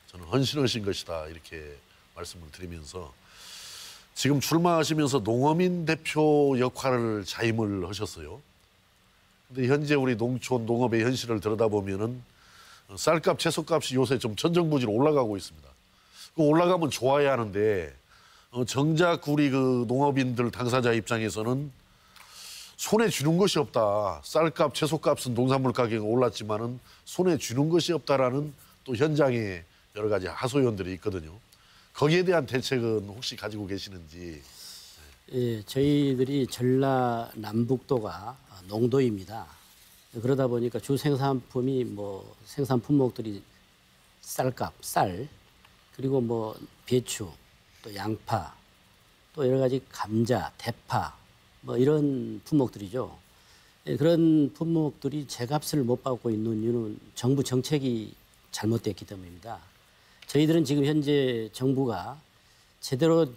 저는 헌신하신 것이다 이렇게 말씀을 드리면서 지금 출마하시면서 농어민 대표 역할을 자임을 하셨어요. 근데 현재 우리 농촌 농업의 현실을 들여다보면은 쌀값, 채소값이 요새 좀 천정부지로 올라가고 있습니다. 그 올라가면 좋아야 하는데 정작 우리 그 농업인들 당사자 입장에서는 손에 쥐는 것이 없다. 쌀값, 채소값은 농산물 가격이 올랐지만은 손에 쥐는 것이 없다라는 또 현장에 여러 가지 하소연들이 있거든요. 거기에 대한 대책은 혹시 가지고 계시는지? 예, 저희들이 전라남북도가 농도입니다. 그러다 보니까 주 생산품이 뭐 생산 품목들이 쌀값, 쌀, 그리고 뭐 배추, 또 양파, 또 여러 가지 감자, 대파, 뭐 이런 품목들이죠. 예, 그런 품목들이 제값을 못 받고 있는 이유는 정부 정책이 잘못됐기 때문입니다. 저희들은 지금 현재 정부가 제대로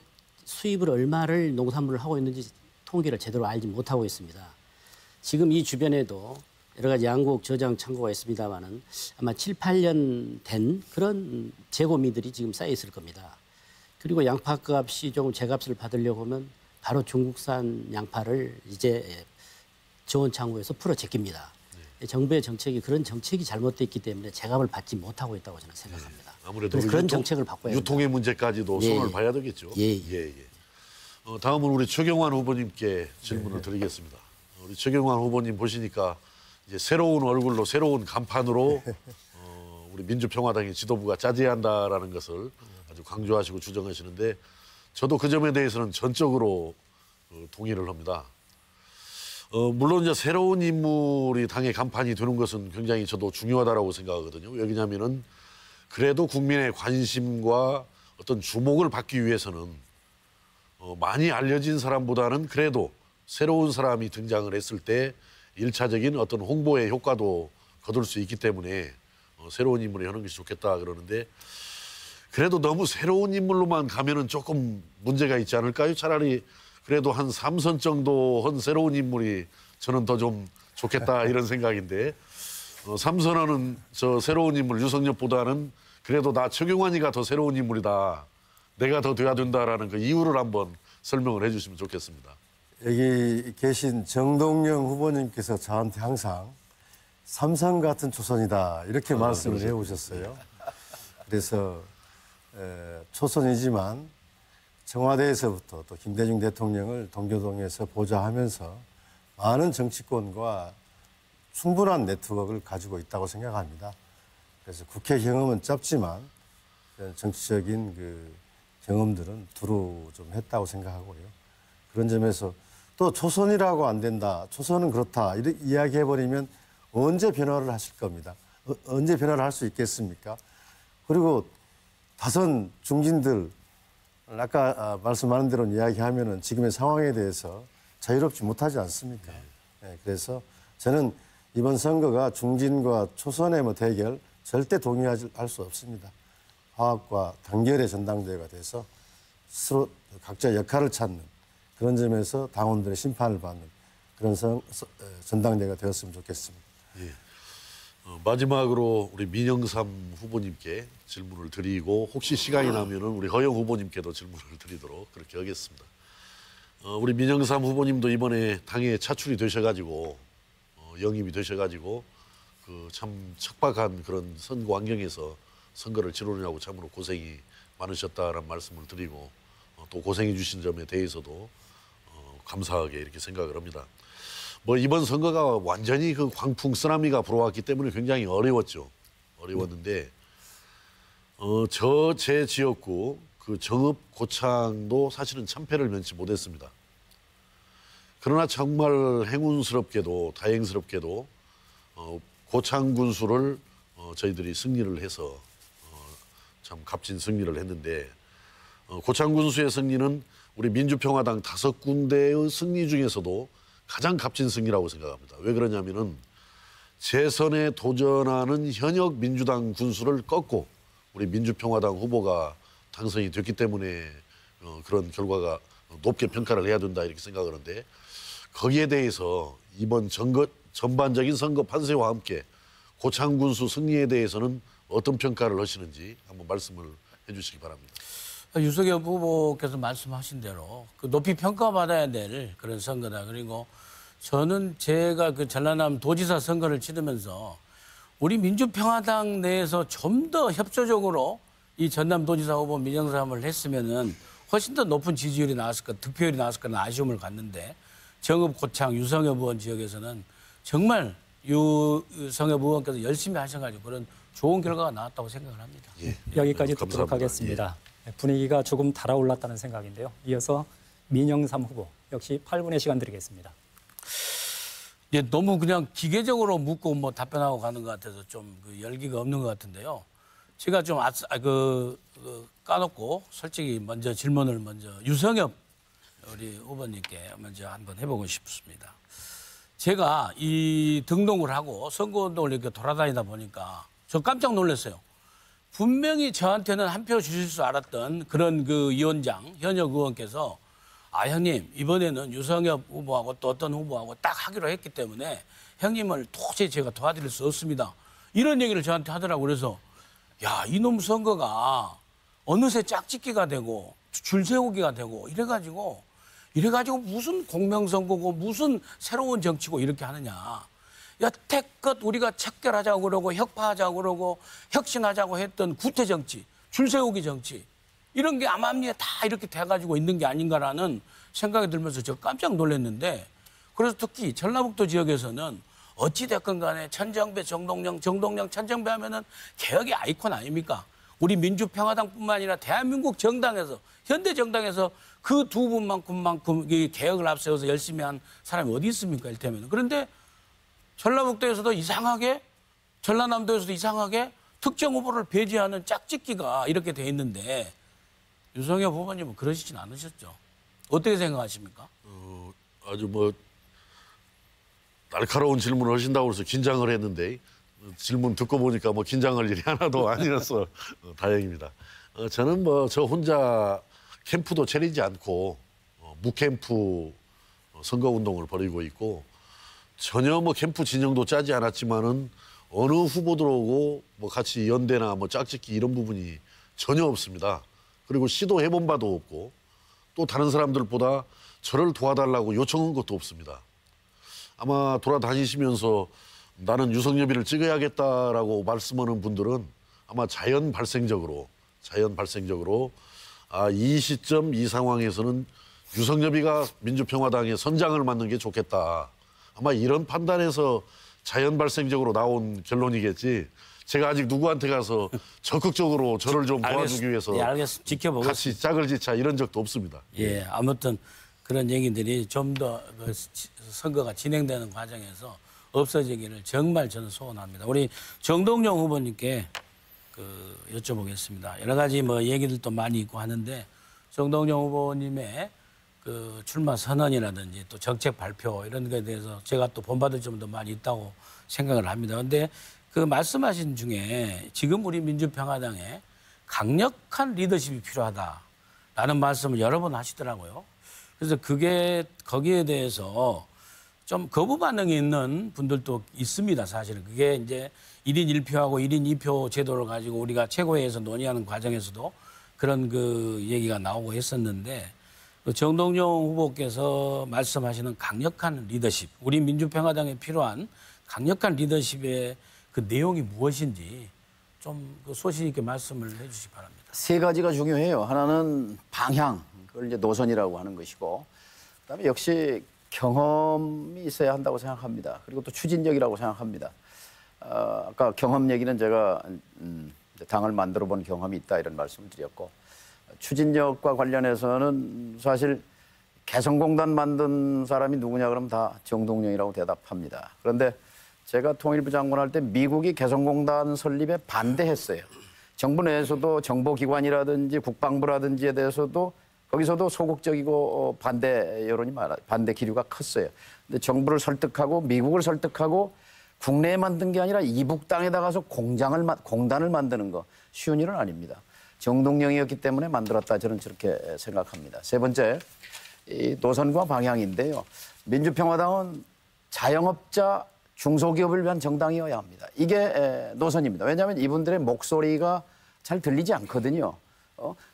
수입을 얼마를 농산물을 하고 있는지 통계를 제대로 알지 못하고 있습니다. 지금 이 주변에도 여러 가지 양곡 저장 창고가 있습니다만은 아마 7, 8년 된 그런 재고미들이 지금 쌓여 있을 겁니다. 그리고 양파값이 조금 제값을 받으려고 하면 바로 중국산 양파를 이제 저온 창고에서 풀어 제낍니다. 정부의 정책이 그런 정책이 잘못됐기 때문에 제값을 받지 못하고 있다고 저는 생각합니다. 아무래도 그런 정책을 바꿔야 됩니다. 유통의 문제까지도 손을 봐야 되겠죠. 예. 다음은 우리 최경환 후보님께 질문을 드리겠습니다. 우리 최경환 후보님 보시니까 이제 새로운 얼굴로 새로운 간판으로 우리 민주평화당의 지도부가 짜져야 한다라는 것을 아주 강조하시고 주장하시는데 저도 그 점에 대해서는 전적으로 동의를 합니다. 물론 이제 새로운 인물이 당의 간판이 되는 것은 굉장히 저도 중요하다라고 생각하거든요. 왜냐하면은 그래도 국민의 관심과 어떤 주목을 받기 위해서는 많이 알려진 사람보다는 그래도 새로운 사람이 등장을 했을 때 1차적인 어떤 홍보의 효과도 거둘 수 있기 때문에 새로운 인물이 하는 것이 좋겠다 그러는데 그래도 너무 새로운 인물로만 가면은 조금 문제가 있지 않을까요? 차라리 그래도 한 3선 정도 한 새로운 인물이 저는 더 좀 좋겠다 이런 생각인데 3선언은 저 새로운 인물 유성엽보다는 그래도 나 최경환이가 더 새로운 인물이다. 내가 더 돼야 된다라는 그 이유를 한번 설명을 해 주시면 좋겠습니다. 여기 계신 정동영 후보님께서 저한테 항상 삼선 같은 초선이다 이렇게 말씀을 해오셨어요. 그래서 초선이지만 청와대에서부터 또 김대중 대통령을 동교동에서 보좌하면서 많은 정치권과 충분한 네트워크를 가지고 있다고 생각합니다. 그래서 국회 경험은 짧지만 정치적인 그 경험들은 두루 좀 했다고 생각하고요. 그런 점에서 또 초선이라고 안 된다, 초선은 그렇다 이렇게 이야기해버리면 언제 변화를 하실 겁니다. 언제 변화를 할 수 있겠습니까? 그리고 다선 중진들 아까 말씀하는 대로 이야기하면은 지금의 상황에 대해서 자유롭지 못하지 않습니까? 네, 그래서 저는 이번 선거가 중진과 초선의 대결 절대 동의할 수 없습니다. 화합과 단결의 전당대회가 돼서 스스로 각자 역할을 찾는 그런 점에서 당원들의 심판을 받는 그런 전당대회가 되었으면 좋겠습니다. 예. 마지막으로 우리 민영삼 후보님께 질문을 드리고 혹시 시간이 나면은 우리 허영 후보님께도 질문을 드리도록 그렇게 하겠습니다. 우리 민영삼 후보님도 이번에 당에 차출이 되셔가지고 영입이 되셔가지고 그 참 척박한 그런 선거 환경에서 선거를 치르느냐고 참으로 고생이 많으셨다라는 말씀을 드리고 또 고생해 주신 점에 대해서도 감사하게 이렇게 생각을 합니다. 이번 선거가 완전히 그 광풍 쓰나미가 불어왔기 때문에 굉장히 어려웠죠. 어려웠는데 제 지역구 그 정읍 고창도 사실은 참패를 면치 못했습니다. 그러나 정말 행운스럽게도 다행스럽게도 고창 군수를 저희들이 승리를 해서 참 값진 승리를 했는데 고창 군수의 승리는 우리 민주평화당 5군데의 승리 중에서도 가장 값진 승리라고 생각합니다. 왜 그러냐면은 재선에 도전하는 현역 민주당 군수를 꺾고 우리 민주평화당 후보가 당선이 됐기 때문에 그런 결과가 높게 평가를 해야 된다 이렇게 생각하는데 거기에 대해서 이번 전반적인 선거 판세와 함께 고창 군수 승리에 대해서는 어떤 평가를 하시는지 한번 말씀을 해주시기 바랍니다. 유석엽 후보께서 말씀하신 대로 그 높이 평가받아야 될 그런 선거다. 그리고 저는 제가 그 전라남 도지사 선거를 치르면서 우리 민주평화당 내에서 좀 더 협조적으로 이 전남도지사 후보 민영삼을 했으면은 훨씬 더 높은 지지율이 나왔을 것, 득표율이 나왔을 거라는 아쉬움을 갖는데 정읍, 고창, 유성엽 의원 지역에서는 정말 유성엽 의원께서 열심히 하셔가지고 그런 좋은 결과가 나왔다고 생각을 합니다. 예, 여기까지 듣도록 하겠습니다. 예. 분위기가 조금 달아올랐다는 생각인데요. 이어서 민영삼 후보 역시 8분의 시간 드리겠습니다. 예, 너무 그냥 기계적으로 묻고 답변하고 가는 것 같아서 좀 그 열기가 없는 것 같은데요. 제가 좀 까놓고 솔직히 먼저 질문을 유성엽 우리 후보님께 먼저 한번 해보고 싶습니다. 제가 이 등록을 하고 선거운동을 이렇게 돌아다니다 보니까 저 깜짝 놀랐어요. 분명히 저한테는 한 표 주실 줄 알았던 그런 그 위원장, 현역 의원께서 형님 이번에는 유성엽 후보하고 또 어떤 후보하고 딱 하기로 했기 때문에 형님을 도저히 제가 도와드릴 수 없습니다. 이런 얘기를 저한테 하더라고요. 그래서 이놈 선거가 어느새 짝짓기가 되고 줄 세우기가 되고 이래가지고 무슨 공명선거고 무슨 새로운 정치고 이렇게 하느냐. 여태껏 우리가 척결하자고 그러고 혁파하자고 그러고 혁신하자고 했던 구태정치, 줄세우기 정치 이런 게 암암리에 다 이렇게 돼가지고 있는 게 아닌가라는 생각이 들면서 제가 깜짝 놀랐는데 그래서 특히 전라북도 지역에서는 어찌됐건 간에 천정배, 정동영 천정배 하면은 개혁의 아이콘 아닙니까? 우리 민주평화당뿐만 아니라 대한민국 정당에서, 현대 정당에서 그 두 분만큼 이 개혁을 앞세워서 열심히 한 사람이 어디 있습니까? 이를테면. 그런데 전라북도에서도 이상하게, 전라남도에서도 이상하게 특정 후보를 배제하는 짝짓기가 이렇게 돼 있는데 유성엽 후보님은 그러시진 않으셨죠? 어떻게 생각하십니까? 아주 뭐 날카로운 질문을 하신다고 해서 긴장을 했는데 질문 듣고 보니까 뭐 긴장할 일이 하나도 아니어서 다행입니다. 저는 뭐 저 혼자 캠프도 차리지 않고 무캠프 선거운동을 벌이고 있고 전혀 뭐 캠프 진영도 짜지 않았지만은 어느 후보들하고 뭐 같이 연대나 뭐 짝짓기 이런 부분이 전혀 없습니다. 그리고 시도해본 바도 없고 또 다른 사람들보다 저를 도와달라고 요청한 것도 없습니다. 아마 돌아다니시면서 나는 유성엽이를 찍어야겠다라고 말씀하는 분들은 아마 자연 발생적으로 이 시점 이 상황에서는 유성엽이가 민주평화당의 선장을 맡는 게 좋겠다. 아마 이런 판단에서 자연 발생적으로 나온 결론이겠지. 제가 아직 누구한테 가서 적극적으로 저를 좀 도와주기 위해서 예, 알겠습니다. 지켜보겠습니다. 같이 짝을 지자 이런 적도 없습니다. 예, 아무튼 그런 얘기들이 좀 더 선거가 진행되는 과정에서 없어지기를 정말 저는 소원합니다. 우리 정동영 후보님께 여쭤보겠습니다. 여러 가지 뭐 얘기들도 많이 있고 하는데 정동영 후보님의 그 출마 선언이라든지 또 정책 발표 이런 거에 대해서 제가 또 본받을 점도 많이 있다고 생각을 합니다. 그런데 그 말씀하신 중에 지금 우리 민주평화당에 강력한 리더십이 필요하다라는 말씀을 여러 번 하시더라고요. 그래서 그게 거기에 대해서 좀 거부 반응이 있는 분들도 있습니다. 사실은 그게 이제 1인 1표하고 1인 2표 제도를 가지고 우리가 최고회에서 논의하는 과정에서도 그런 그 얘기가 나오고 했었는데 정동영 후보께서 말씀하시는 강력한 리더십, 우리 민주평화당에 필요한 강력한 리더십의 그 내용이 무엇인지 좀 그 소신 있게 말씀을 해주시기 바랍니다. 세 가지가 중요해요. 하나는 방향, 그걸 이제 노선이라고 하는 것이고, 그다음에 역시 경험이 있어야 한다고 생각합니다. 그리고 또 추진력이라고 생각합니다. 아까 경험 얘기는 제가 당을 만들어 본 경험이 있다 이런 말씀을 드렸고, 추진력과 관련해서는 사실 개성공단 만든 사람이 누구냐 그러면 다 정동영이라고 대답합니다. 그런데 제가 통일부 장관 할 때 미국이 개성공단 설립에 반대했어요. 정부 내에서도 정보기관이라든지 국방부라든지에 대해서도 거기서도 소극적이고 반대 여론이 반대 기류가 컸어요. 근데 정부를 설득하고 미국을 설득하고 국내에 만든 게 아니라 이북 땅에 나가서 공단을 만드는 거 쉬운 일은 아닙니다. 정동영이었기 때문에 만들었다 저는 저렇게 생각합니다. 세 번째, 이 노선과 방향인데요. 민주평화당은 자영업자 중소기업을 위한 정당이어야 합니다. 이게 노선입니다. 왜냐하면 이분들의 목소리가 잘 들리지 않거든요.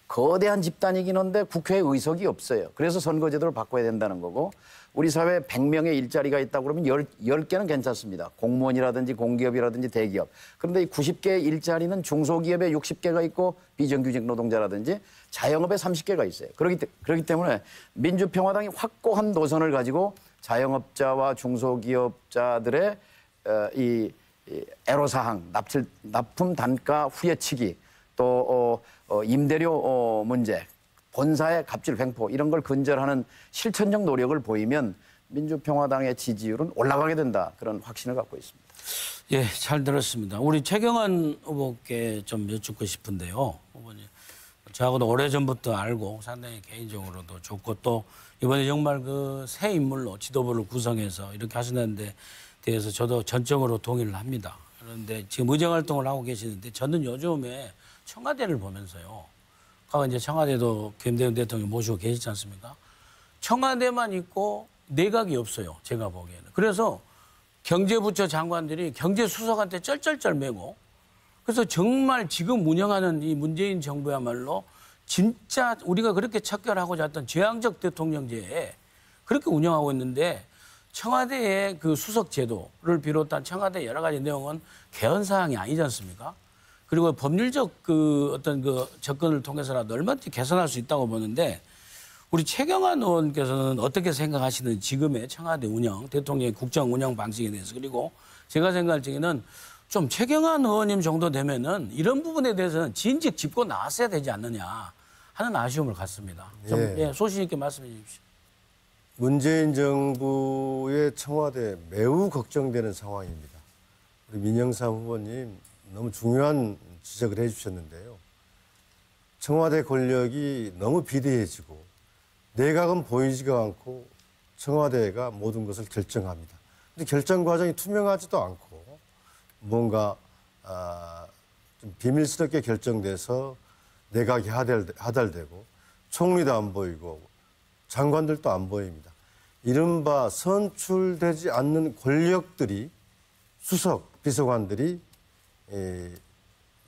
거대한 집단이긴 한데 국회에 의석이 없어요. 그래서 선거제도를 바꿔야 된다는 거고, 우리 사회에 100명의 일자리가 있다고 그러면 10개는 괜찮습니다. 공무원이라든지 공기업이라든지 대기업. 그런데 이 90개의 일자리는 중소기업에 60개가 있고 비정규직 노동자라든지 자영업에 30개가 있어요. 그렇기 때문에 민주평화당이 확고한 노선을 가지고 자영업자와 중소기업자들의 이 애로사항, 납품 단가 후려치기, 또 임대료 문제, 본사의 갑질 횡포 이런 걸 근절하는 실천적 노력을 보이면 민주평화당의 지지율은 올라가게 된다. 그런 확신을 갖고 있습니다. 예, 잘 들었습니다. 우리 최경환 후보께 좀 여쭙고 싶은데요. 후보님, 저하고도 오래전부터 알고 상당히 개인적으로도 좋고 또 이번에 정말 그 새 인물로 지도부를 구성해서 이렇게 하시는 데 대해서 저도 전적으로 동의를 합니다. 그런데 지금 의정활동을 하고 계시는데 저는 요즘에 청와대를 보면서요. 과거 이제 청와대도 김대중 대통령 모시고 계시지 않습니까? 청와대만 있고 내각이 없어요. 제가 보기에는. 그래서 경제부처 장관들이 경제수석한테 쩔쩔쩔 매고, 그래서 정말 지금 운영하는 이 문재인 정부야말로 진짜 우리가 그렇게 척결하고자 했던 제왕적 대통령제에 그렇게 운영하고 있는데, 청와대의 그 수석 제도를 비롯한 청와대 여러 가지 내용은 개헌 사항이 아니지 않습니까? 그리고 법률적 그 어떤 그 접근을 통해서라도 얼마든지 개선할 수 있다고 보는데, 우리 최경환 의원께서는 어떻게 생각하시는지 지금의 청와대 운영, 대통령의 국정 운영 방식에 대해서 그리고 제가 생각할 적에는 좀 최경환 의원님 정도 되면은 이런 부분에 대해서는 진즉 짚고 나왔어야 되지 않느냐 하는 아쉬움을 갖습니다. 좀 예. 소신 있게 말씀해 주십시오. 문재인 정부의 청와대 매우 걱정되는 상황입니다. 우리 민영삼 후보님 너무 중요한 지적을 해주셨는데요. 청와대 권력이 너무 비대해지고 내각은 보이지가 않고 청와대가 모든 것을 결정합니다. 근데 결정 과정이 투명하지도 않고 뭔가 좀 비밀스럽게 결정돼서 내각이 하달되고 총리도 안 보이고 장관들도 안 보입니다. 이른바 선출되지 않는 권력들이 수석, 비서관들이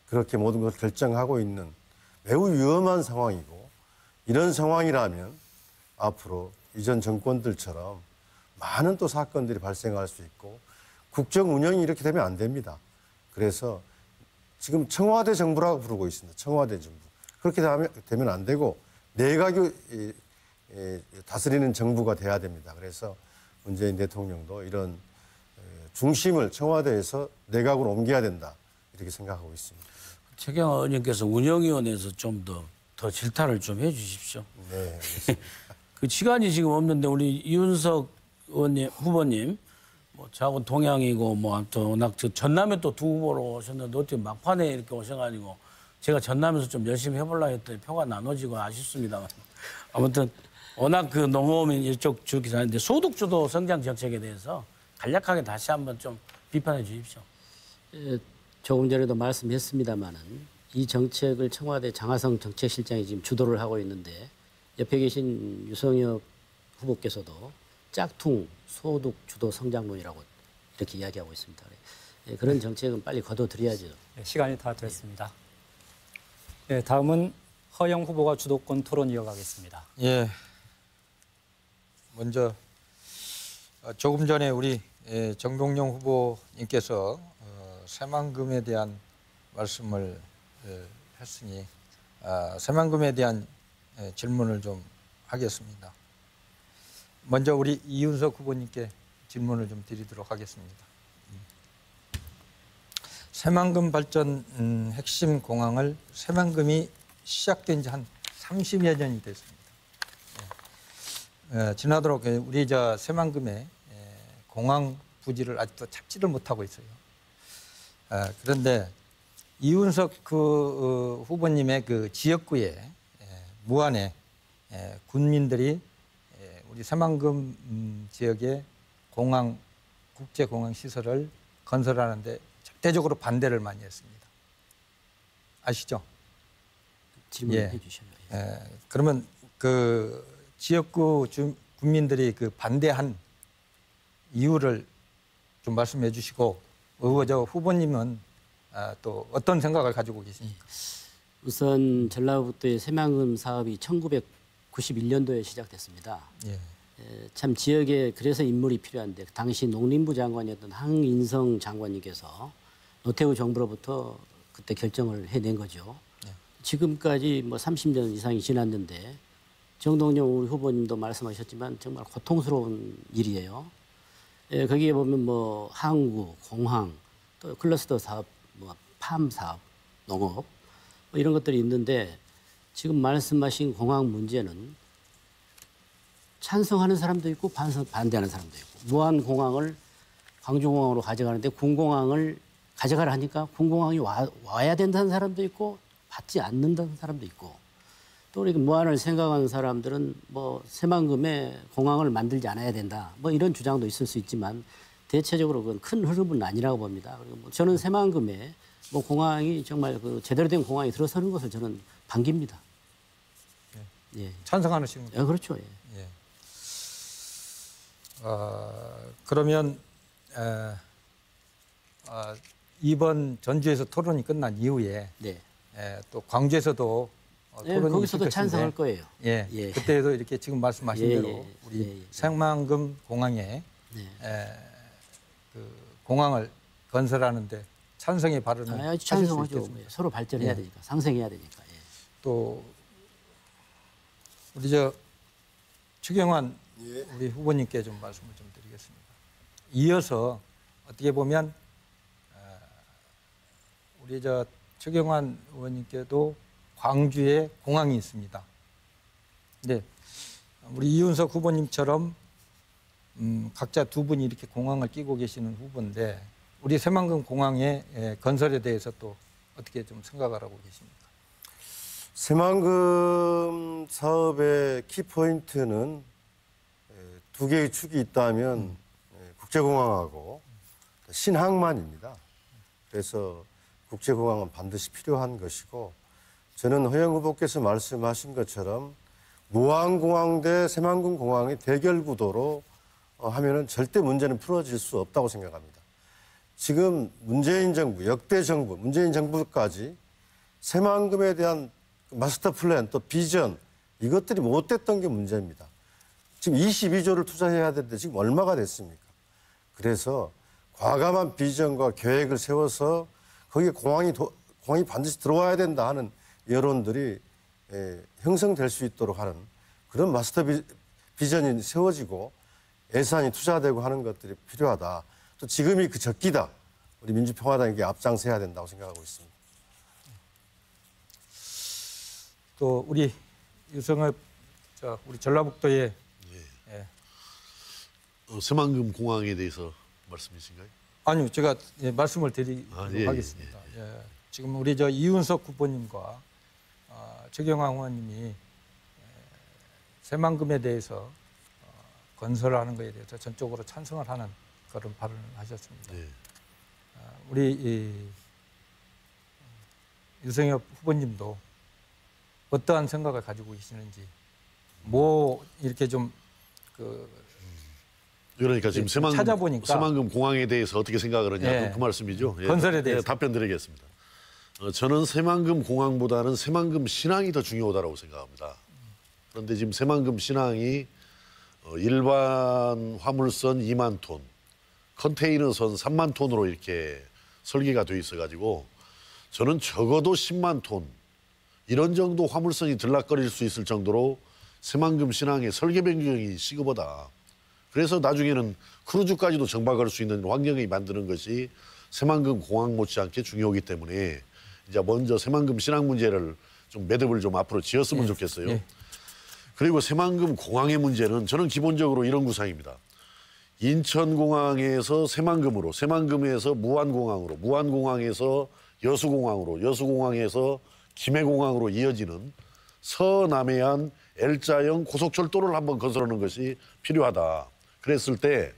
그렇게 모든 것을 결정하고 있는 매우 위험한 상황이고 이런 상황이라면 앞으로 이전 정권들처럼 많은 또 사건들이 발생할 수 있고 국정 운영이 이렇게 되면 안 됩니다. 그래서 지금 청와대 정부라고 부르고 있습니다. 청와대 정부. 그렇게 되면 안 되고 내각이 다스리는 정부가 돼야 됩니다. 그래서 문재인 대통령도 이런 중심을 청와대에서 내각으로 옮겨야 된다. 이렇게 생각하고 있습니다. 최경환 의원님께서 운영위원회에서 좀 더 질타를 좀 해 주십시오. 네, 알겠습니다. 그 시간이 지금 없는데 우리 이윤석 의원님, 후보님 뭐 저하고 동양이고 뭐 아무튼 워낙 저 전남에 또 두 후보로 오셨는데 어떻게 막판에 이렇게 오셔가지고 제가 전남에서 좀 열심히 해보려고 했더니 표가 나눠지고 아쉽습니다만 아무튼 워낙 그 농어민 이쪽 주기 잘했는데 소득주도 성장 정책에 대해서 간략하게 다시 한번 좀 비판해 주십시오. 조금 전에도 말씀했습니다마는 이 정책을 청와대 장하성 정책실장이 지금 주도를 하고 있는데 옆에 계신 유성엽 후보께서도 짝퉁 소득 주도 성장론이라고 이렇게 이야기하고 있습니다. 그런 정책은 빨리 거둬들여야죠. 네, 시간이 다 됐습니다. 네, 다음은 허영 후보가 주도권 토론 이어가겠습니다. 예. 먼저 조금 전에 우리 정동영 후보님께서 새만금에 대한 말씀을 했으니 새만금에 대한 질문을 좀 하겠습니다. 먼저 우리 이윤석 후보님께 질문을 좀 드리도록 하겠습니다. 새만금 발전 핵심 공항을 새만금이 시작된 지 한 30여 년이 됐습니다. 지나도록 우리 저 새만금의 공항 부지를 아직도 찾지를 못하고 있어요. 그런데 이윤석 그 후보님의 그 지역구에 무안에 군민들이 우리 새만금 지역의 공항 국제공항 시설을 건설하는데 절대적으로 반대를 많이 했습니다. 아시죠? 질문해 주셔요. 그러면 그 지역구 군민들이 그 반대한 이유를 좀 말씀해 주시고 저 후보님은 또 어떤 생각을 가지고 계십니까? 우선 전라북도의 새만금 사업이 1991년도에 시작됐습니다. 예. 참 지역에 그래서 인물이 필요한데 당시 농림부 장관이었던 항인성 장관님께서 노태우 정부로부터 그때 결정을 해낸 거죠. 예. 지금까지 뭐 30년 이상이 지났는데 정동영 우리 후보님도 말씀하셨지만 정말 고통스러운 일이에요. 거기에 보면 뭐 항구, 공항, 또 클러스터 사업, 뭐 팜 사업, 농업 뭐 이런 것들이 있는데 지금 말씀하신 공항 문제는 찬성하는 사람도 있고 반대하는 사람도 있고 무안 공항을 광주공항으로 가져가는데 군공항을 가져가라 하니까 군공항이 와야 된다는 사람도 있고 받지 않는다는 사람도 있고 또 우리 무안을 생각하는 사람들은 뭐 새만금에 공항을 만들지 않아야 된다 뭐 이런 주장도 있을 수 있지만 대체적으로 그건 큰 흐름은 아니라고 봅니다. 그리고 뭐 저는 새만금에 뭐 공항이 정말 그 제대로 된 공항이 들어서는 것을 저는 반깁니다. 예. 찬성하는 식입니다. 그렇죠. 예. 예. 그러면 이번 전주에서 토론이 끝난 이후에 네. 또 광주에서도 토론이 거기서도 있을 찬성할 것인데, 거예요. 예. 예. 그때도 이렇게 지금 말씀하신 예, 대로 예. 우리 예, 예. 새만금 공항에 그 공항을 건설하는데 찬성의 발언을 하실 수 찬성하죠. 있겠습니다. 서로 발전해야 예. 되니까 상생해야 되니까. 예. 또 우리 저 최경환 우리 후보님께 좀 말씀을 좀 드리겠습니다. 이어서 어떻게 보면 우리 최경환 의원님께도 광주에 공항이 있습니다. 네, 우리 이윤석 후보님처럼 각자 두 분이 이렇게 공항을 끼고 계시는 후보인데 우리 새만금 공항의 건설에 대해서 또 어떻게 좀 생각을 하고 계십니까? 새만금 사업의 키포인트는 두 개의 축이 있다면 국제공항하고 신항만입니다. 그래서 국제공항은 반드시 필요한 것이고 저는 허영 후보께서 말씀하신 것처럼 무안공항 대 새만금 공항의 대결 구도로 하면은 절대 문제는 풀어질 수 없다고 생각합니다. 지금 문재인 정부, 역대 정부, 문재인 정부까지 새만금에 대한 마스터 플랜 또 비전 이것들이 못 됐던 게 문제입니다. 지금 22조를 투자해야 되는데 지금 얼마가 됐습니까? 그래서 과감한 비전과 계획을 세워서 거기에 공항이 반드시 들어와야 된다 하는 여론들이 형성될 수 있도록 하는 그런 마스터 비전이 세워지고 예산이 투자되고 하는 것들이 필요하다. 또 지금이 그 적기다. 우리 민주평화당에게 앞장서야 된다고 생각하고 있습니다. 또 우리 유성엽 우리 전라북도의 새만금 공항에 대해서 말씀이신가요? 아니요, 제가 말씀을 드리도록 하겠습니다. 지금 우리 이윤석 후보님과 최경환 의원님이 새만금에 대해서 건설하는 것에 대해서 전적으로 찬성을 하는 그런 발언을 하셨습니다. 네. 우리 유성엽 후보님도 어떠한 생각을 가지고 계시는지 뭐 이렇게 좀 그러니까 지금 찾아보니까 새만금 공항에 대해서 어떻게 생각을 하냐 예. 그 말씀이죠. 예. 건설에 대해서. 답변 드리겠습니다. 저는 새만금 공항보다는 새만금 신항이 더 중요하다고 생각합니다. 그런데 지금 새만금 신항이 일반 화물선 2만 톤, 컨테이너선 3만 톤으로 이렇게 설계가 돼 있어가지고 저는 적어도 10만 톤 이런 정도 화물선이 들락거릴 수 있을 정도로 새만금 신항의 설계 변경이 시급하다. 그래서 나중에는 크루즈까지도 정박할 수 있는 환경이 만드는 것이 새만금 공항 못지않게 중요하기 때문에 이제 먼저 새만금 신항 문제를 좀 매듭을 좀 앞으로 지었으면 좋겠어요. 그리고 새만금 공항의 문제는 저는 기본적으로 이런 구상입니다. 인천공항에서 새만금으로, 새만금에서 무안공항으로, 무안공항에서 여수공항으로, 여수공항에서 김해공항으로 이어지는 서남해안 L자형 고속철도를 한번 건설하는 것이 필요하다. 그랬을 때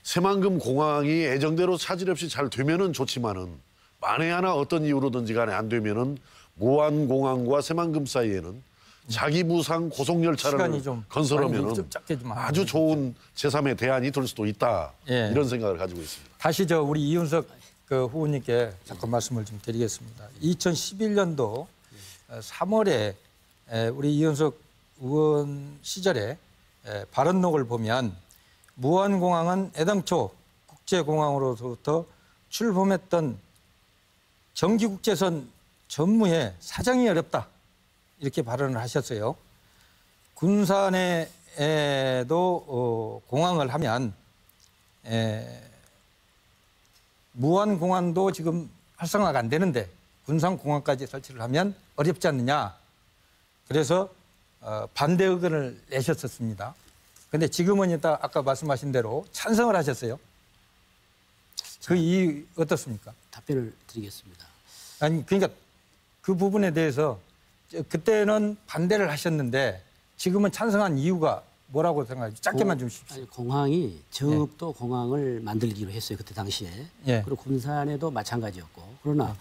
새만금 공항이 예정대로 차질 없이 잘 되면은 좋지만은 만에 하나 어떤 이유로든지 간에 안 되면은 무안공항과 새만금 사이에는 자기부상 고속열차를 건설하면은 아주 좋은 제3의 대안이 될 수도 있다. 이런 생각을 가지고 있습니다. 다시 우리 이윤석 후보님께 잠깐 말씀을 좀 드리겠습니다. 2011년도 3월에 우리 이윤석 의원 시절에 발언록을 보면 무안공항은 애당초 국제공항으로부터 출범했던 정기국제선 전무에 사정이 어렵다. 이렇게 발언을 하셨어요. 군산에도 공항을 하면 무안공항도 지금 활성화가 안 되는데 군산공항까지 설치를 하면 어렵지 않느냐. 그래서 반대 의견을 내셨었습니다. 그런데 지금은 일단 아까 말씀하신 대로 찬성을 하셨어요. 그 이유 어떻습니까? 답변을 드리겠습니다. 아니 그러니까 그 부분에 대해서 그때는 반대를 하셨는데 지금은 찬성한 이유가 뭐라고 생각하세요? 짧게만 좀 주십시오. 아니, 공항이 정읍도 공항을 만들기로 했어요. 그때 당시에. 그리고 군산에도 마찬가지였고. 그러나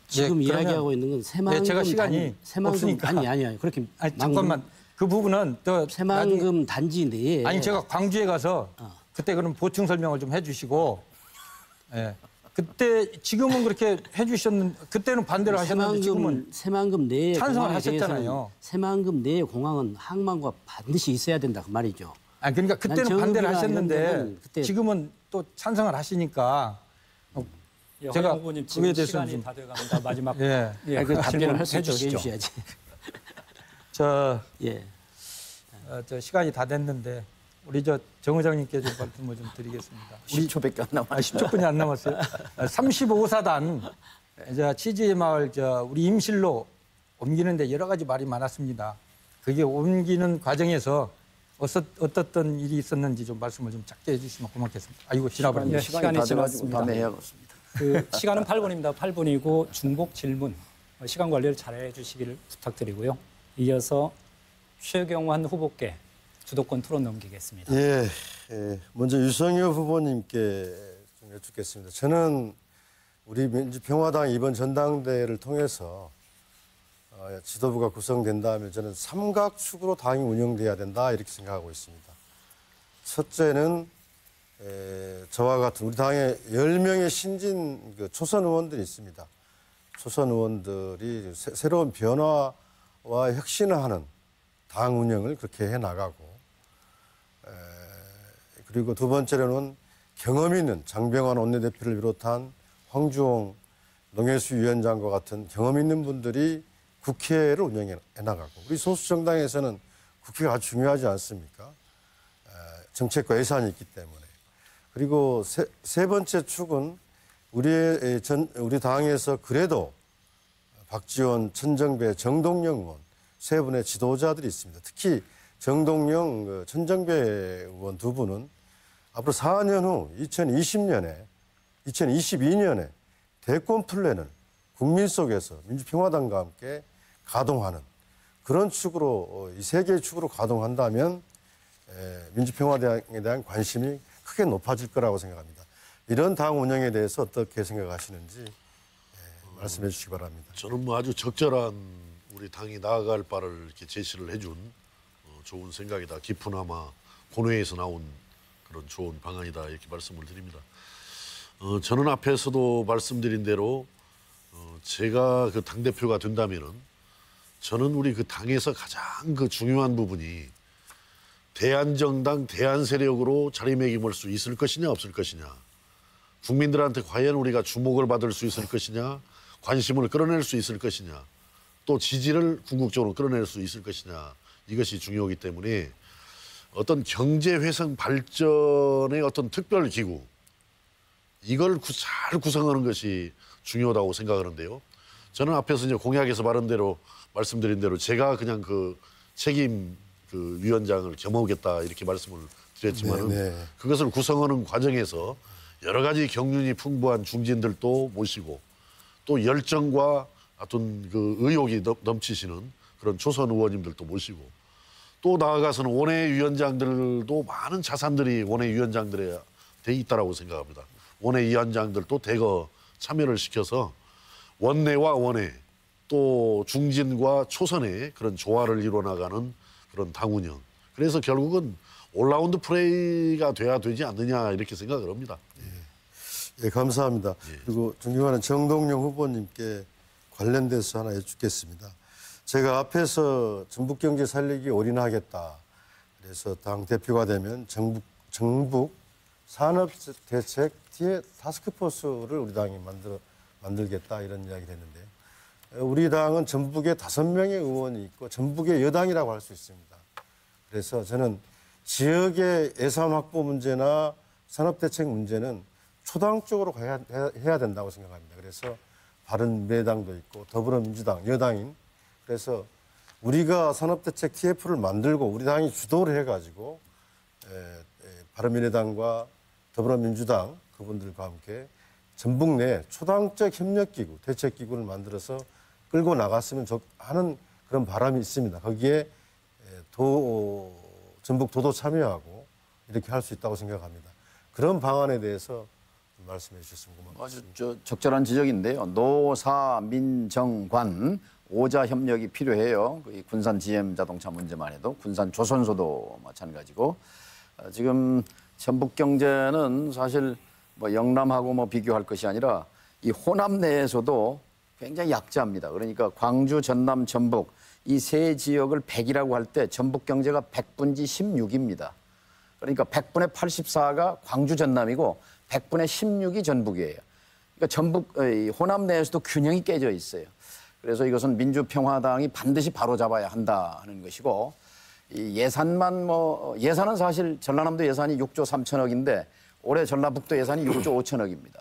지금 이야기하고 있는 건 새만금 제가 시간이 없으니까. 아니 그렇게 잠깐만 그 부분은 또 새만금 단지 내에 아니 제가 광주에 가서 그때 그럼 보충 설명을 좀 해주시고 그때 지금은 그렇게 해주셨는데 그때는 반대를 하셨는데 지금은 새만금 내에 찬성을 하셨잖아요. 새만금 내에 공항은 항만과 반드시 있어야 된다 그 말이죠. 아니 그러니까 그때는 반대를 하셨는데 지금은 또 찬성을 하시니까 제가 후보님 지금 시간이 다 돼갑니다. 마지막 그 답변을 할 수 있도록 해주셔야지. 저 시간이 다 됐는데 우리 정 의장님께 좀 말씀을 좀 드리겠습니다. 10초밖에 안 남았어요. 10초뿐이 안 남았어요. 35사단 이제 취지마을 우리 임실로 옮기는데 여러 가지 말이 많았습니다. 그게 옮기는 과정에서 어떻던 일이 있었는지 좀 말씀을 좀 짧게 해주시면 고맙겠습니다. 아이고 지나버렸네요. 시간이 다 돼가지고 지났습니다. 다음에 해야겠습니다. 그 시간은 8분입니다. 8분이고 중복 질문 시간 관리를 잘해 주시기를 부탁드리고요. 이어서 최경환 후보께 주도권 토론 넘기겠습니다. 예, 먼저 유성엽 후보님께 좀 여쭙겠습니다. 저는 우리 민주평화당 이번 전당대회를 통해서 지도부가 구성된다면 저는 삼각축으로 당이 운영돼야 된다 이렇게 생각하고 있습니다. 첫째는 저와 같은 우리 당에 10명의 신진 초선 의원들이 있습니다. 초선 의원들이 새로운 변화와 혁신을 하는 당 운영을 그렇게 해나가고 그리고 두 번째로는 경험 있는 장병환 원내대표를 비롯한 황주홍 농해수 위원장과 같은 경험 있는 분들이 국회를 운영해 나가고 우리 소수 정당에서는 국회가 아주 중요하지 않습니까? 정책과 예산이 있기 때문에. 그리고 세 번째 축은 우리 당에서 그래도 박지원, 천정배, 정동영 의원 세 분의 지도자들이 있습니다. 특히 정동영, 천정배 의원 두 분은 앞으로 4년 후 2022년에 대권 플랜을 국민 속에서 민주평화당과 함께 가동하는 그런 축으로 이 세 개의 축으로 가동한다면 민주평화당에 대한 관심이 크게 높아질 거라고 생각합니다. 이런 당 운영에 대해서 어떻게 생각하시는지 말씀해 주시기 바랍니다. 저는 뭐 아주 적절한 우리 당이 나아갈 바를 이렇게 제시를 해준 좋은 생각이다. 깊으나마 본회의에서 나온 그런 좋은 방안이다 이렇게 말씀을 드립니다. 저는 앞에서도 말씀드린 대로 제가 그 당대표가 된다면은 저는 우리 그 당에서 가장 그 중요한 부분이 대안정당, 대안세력으로 자리매김할 수 있을 것이냐 없을 것이냐, 국민들한테 과연 우리가 주목을 받을 수 있을 것이냐, 관심을 끌어낼 수 있을 것이냐, 또 지지를 궁극적으로 끌어낼 수 있을 것이냐, 이것이 중요하기 때문에 어떤 경제회생 발전의 어떤 특별기구, 이걸 잘 구성하는 것이 중요하다고 생각하는데요. 저는 앞에서 이제 공약에서 말씀드린 대로 제가 그냥 그 책임 그 위원장을 겸하겠다 이렇게 말씀을 드렸지만은 그것을 구성하는 과정에서 여러 가지 경륜이 풍부한 중진들도 모시고 또 열정과 어떤 그 의욕이 넘치시는 그런 초선 의원님들도 모시고 또 나아가서는 원외위원장들도 많은 자산들이 원외위원장들에 돼 있다라고 생각합니다. 원외위원장들도 대거 참여를 시켜서 원내와 원외 또 중진과 초선의 그런 조화를 이루어나가는 그런 당 운영. 그래서 결국은 올라운드 플레이가 돼야 되지 않느냐 이렇게 생각을 합니다. 예, 감사합니다. 그리고 존경하는 정동영 후보님께 관련돼서 하나 여쭙겠습니다. 제가 앞에서 전북경제 살리기 올인하겠다. 그래서 당 대표가 되면 정북 산업대책 타스크포스를 우리 당이 만들겠다 이런 이야기를 했는데 우리 당은 전북에 5명의 의원이 있고 전북의 여당이라고 할 수 있습니다. 그래서 저는 지역의 예산 확보 문제나 산업대책 문제는 초당적으로 해야 된다고 생각합니다. 그래서 바른미래당도 있고 더불어민주당, 여당인. 그래서 우리가 산업대책 TF를 만들고 우리 당이 주도를 해가지고 바른미래당과 더불어민주당 그분들과 함께 전북 내 초당적 협력기구, 대책기구를 만들어서 끌고 나갔으면 하는 그런 바람이 있습니다. 거기에 전북도도 참여하고 이렇게 할 수 있다고 생각합니다. 그런 방안에 대해서 말씀해 주셨으면 고맙습니다. 아주 적절한 지적인데요. 노사민정관 5자 협력이 필요해요. 군산 GM 자동차 문제만 해도 군산 조선소도 마찬가지고 지금 전북 경제는 사실 뭐 영남하고 비교할 것이 아니라 이 호남 내에서도 굉장히 약자입니다. 그러니까 광주, 전남, 전북 이 세 지역을 100이라고 할 때 전북 경제가 100분지 16입니다. 그러니까 100분의 84가 광주, 전남이고 100분의 16이 전북이에요. 그러니까 호남 내에서도 균형이 깨져 있어요. 그래서 이것은 민주평화당이 반드시 바로잡아야 한다 하는 것이고 이 예산만 예산은 사실 전라남도 예산이 6조 3천억인데 올해 전라북도 예산이 6조 5천억입니다.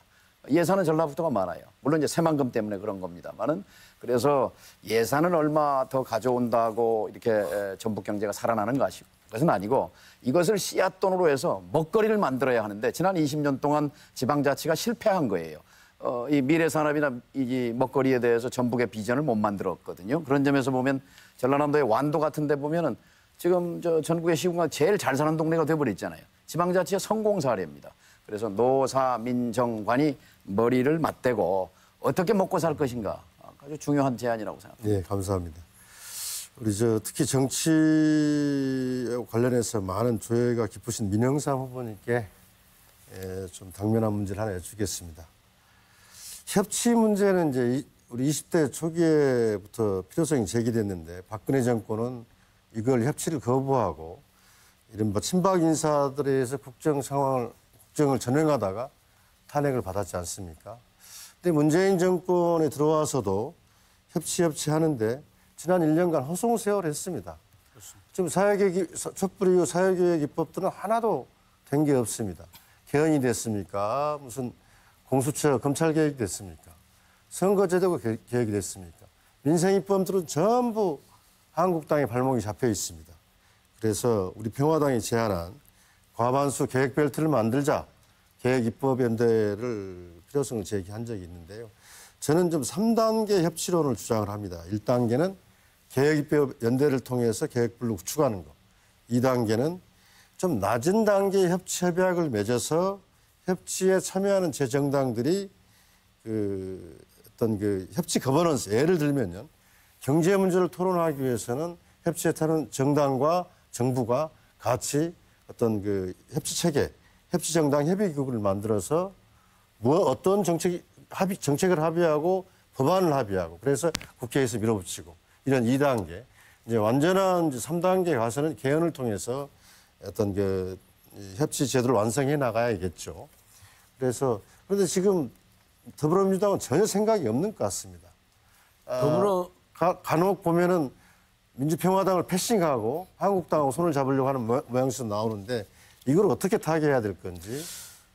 예산은 전라북도가 많아요. 물론 이제 새만금 때문에 그런 겁니다만은 그래서 예산은 얼마 더 가져온다고 이렇게 전북 경제가 살아나는 것이고 그것은 아니고 이것을 씨앗돈으로 해서 먹거리를 만들어야 하는데 지난 20년 동안 지방자치가 실패한 거예요. 이 미래산업이나 이 먹거리에 대해서 전북의 비전을 못 만들었거든요. 그런 점에서 보면 전라남도의 완도 같은 데 보면은 지금 전국의 시군가 제일 잘 사는 동네가 돼버렸잖아요. 지방자치의 성공 사례입니다. 그래서 노사민정관이 머리를 맞대고 어떻게 먹고 살 것인가 아주 중요한 제안이라고 생각합니다. 네, 감사합니다. 우리 특히 정치에 관련해서 많은 조예가 깊으신 민영삼 후보님께 좀 당면한 문제를 하나 여쭙겠습니다. 협치 문제는 이제 우리 20대 초기에부터 필요성이 제기됐는데 박근혜 정권은 이걸 협치를 거부하고 이른바 친박 인사들에 의해서 국정을 전횡하다가 탄핵을 받았지 않습니까? 근데 문재인 정권에 들어와서도 협치 하는데 지난 1년간 허송세월을 했습니다. 지금 촛불 이후 사회개혁 입법들은 하나도 된 게 없습니다. 개헌이 됐습니까? 무슨 공수처 검찰 개혁이 됐습니까? 선거제도가 개혁이 됐습니까? 민생 입법들은 전부 한국당의 발목이 잡혀 있습니다. 그래서 우리 평화당이 제안한 과반수 계획 벨트를 만들자 계획 입법 연대를 필요성을 제기한 적이 있는데요. 저는 좀 3단계 협치론을 주장을 합니다. 1단계는 계획 입법 연대를 통해서 계획별로 구축하는 것. 2단계는 좀 낮은 단계의 협치 협약을 맺어서 협치에 참여하는 제정당들이 어떤 협치 거버넌스, 예를 들면요. 경제 문제를 토론하기 위해서는 협치에 타는 정당과 정부가 같이 어떤 협치 체계, 협치 정당 협의국을 만들어서 어떤 정책을 합의하고 법안을 합의하고 그래서 국회에서 밀어붙이고 이런 2단계. 이제 완전한 3단계에 가서는 개헌을 통해서 어떤 협치 제도를 완성해 나가야겠죠. 그런데 지금 더불어민주당은 전혀 생각이 없는 것 같습니다. 간혹 보면은 민주평화당을 패싱하고 한국당하고 손을 잡으려고 하는 모양새도 나오는데 이걸 어떻게 타개해야 될 건지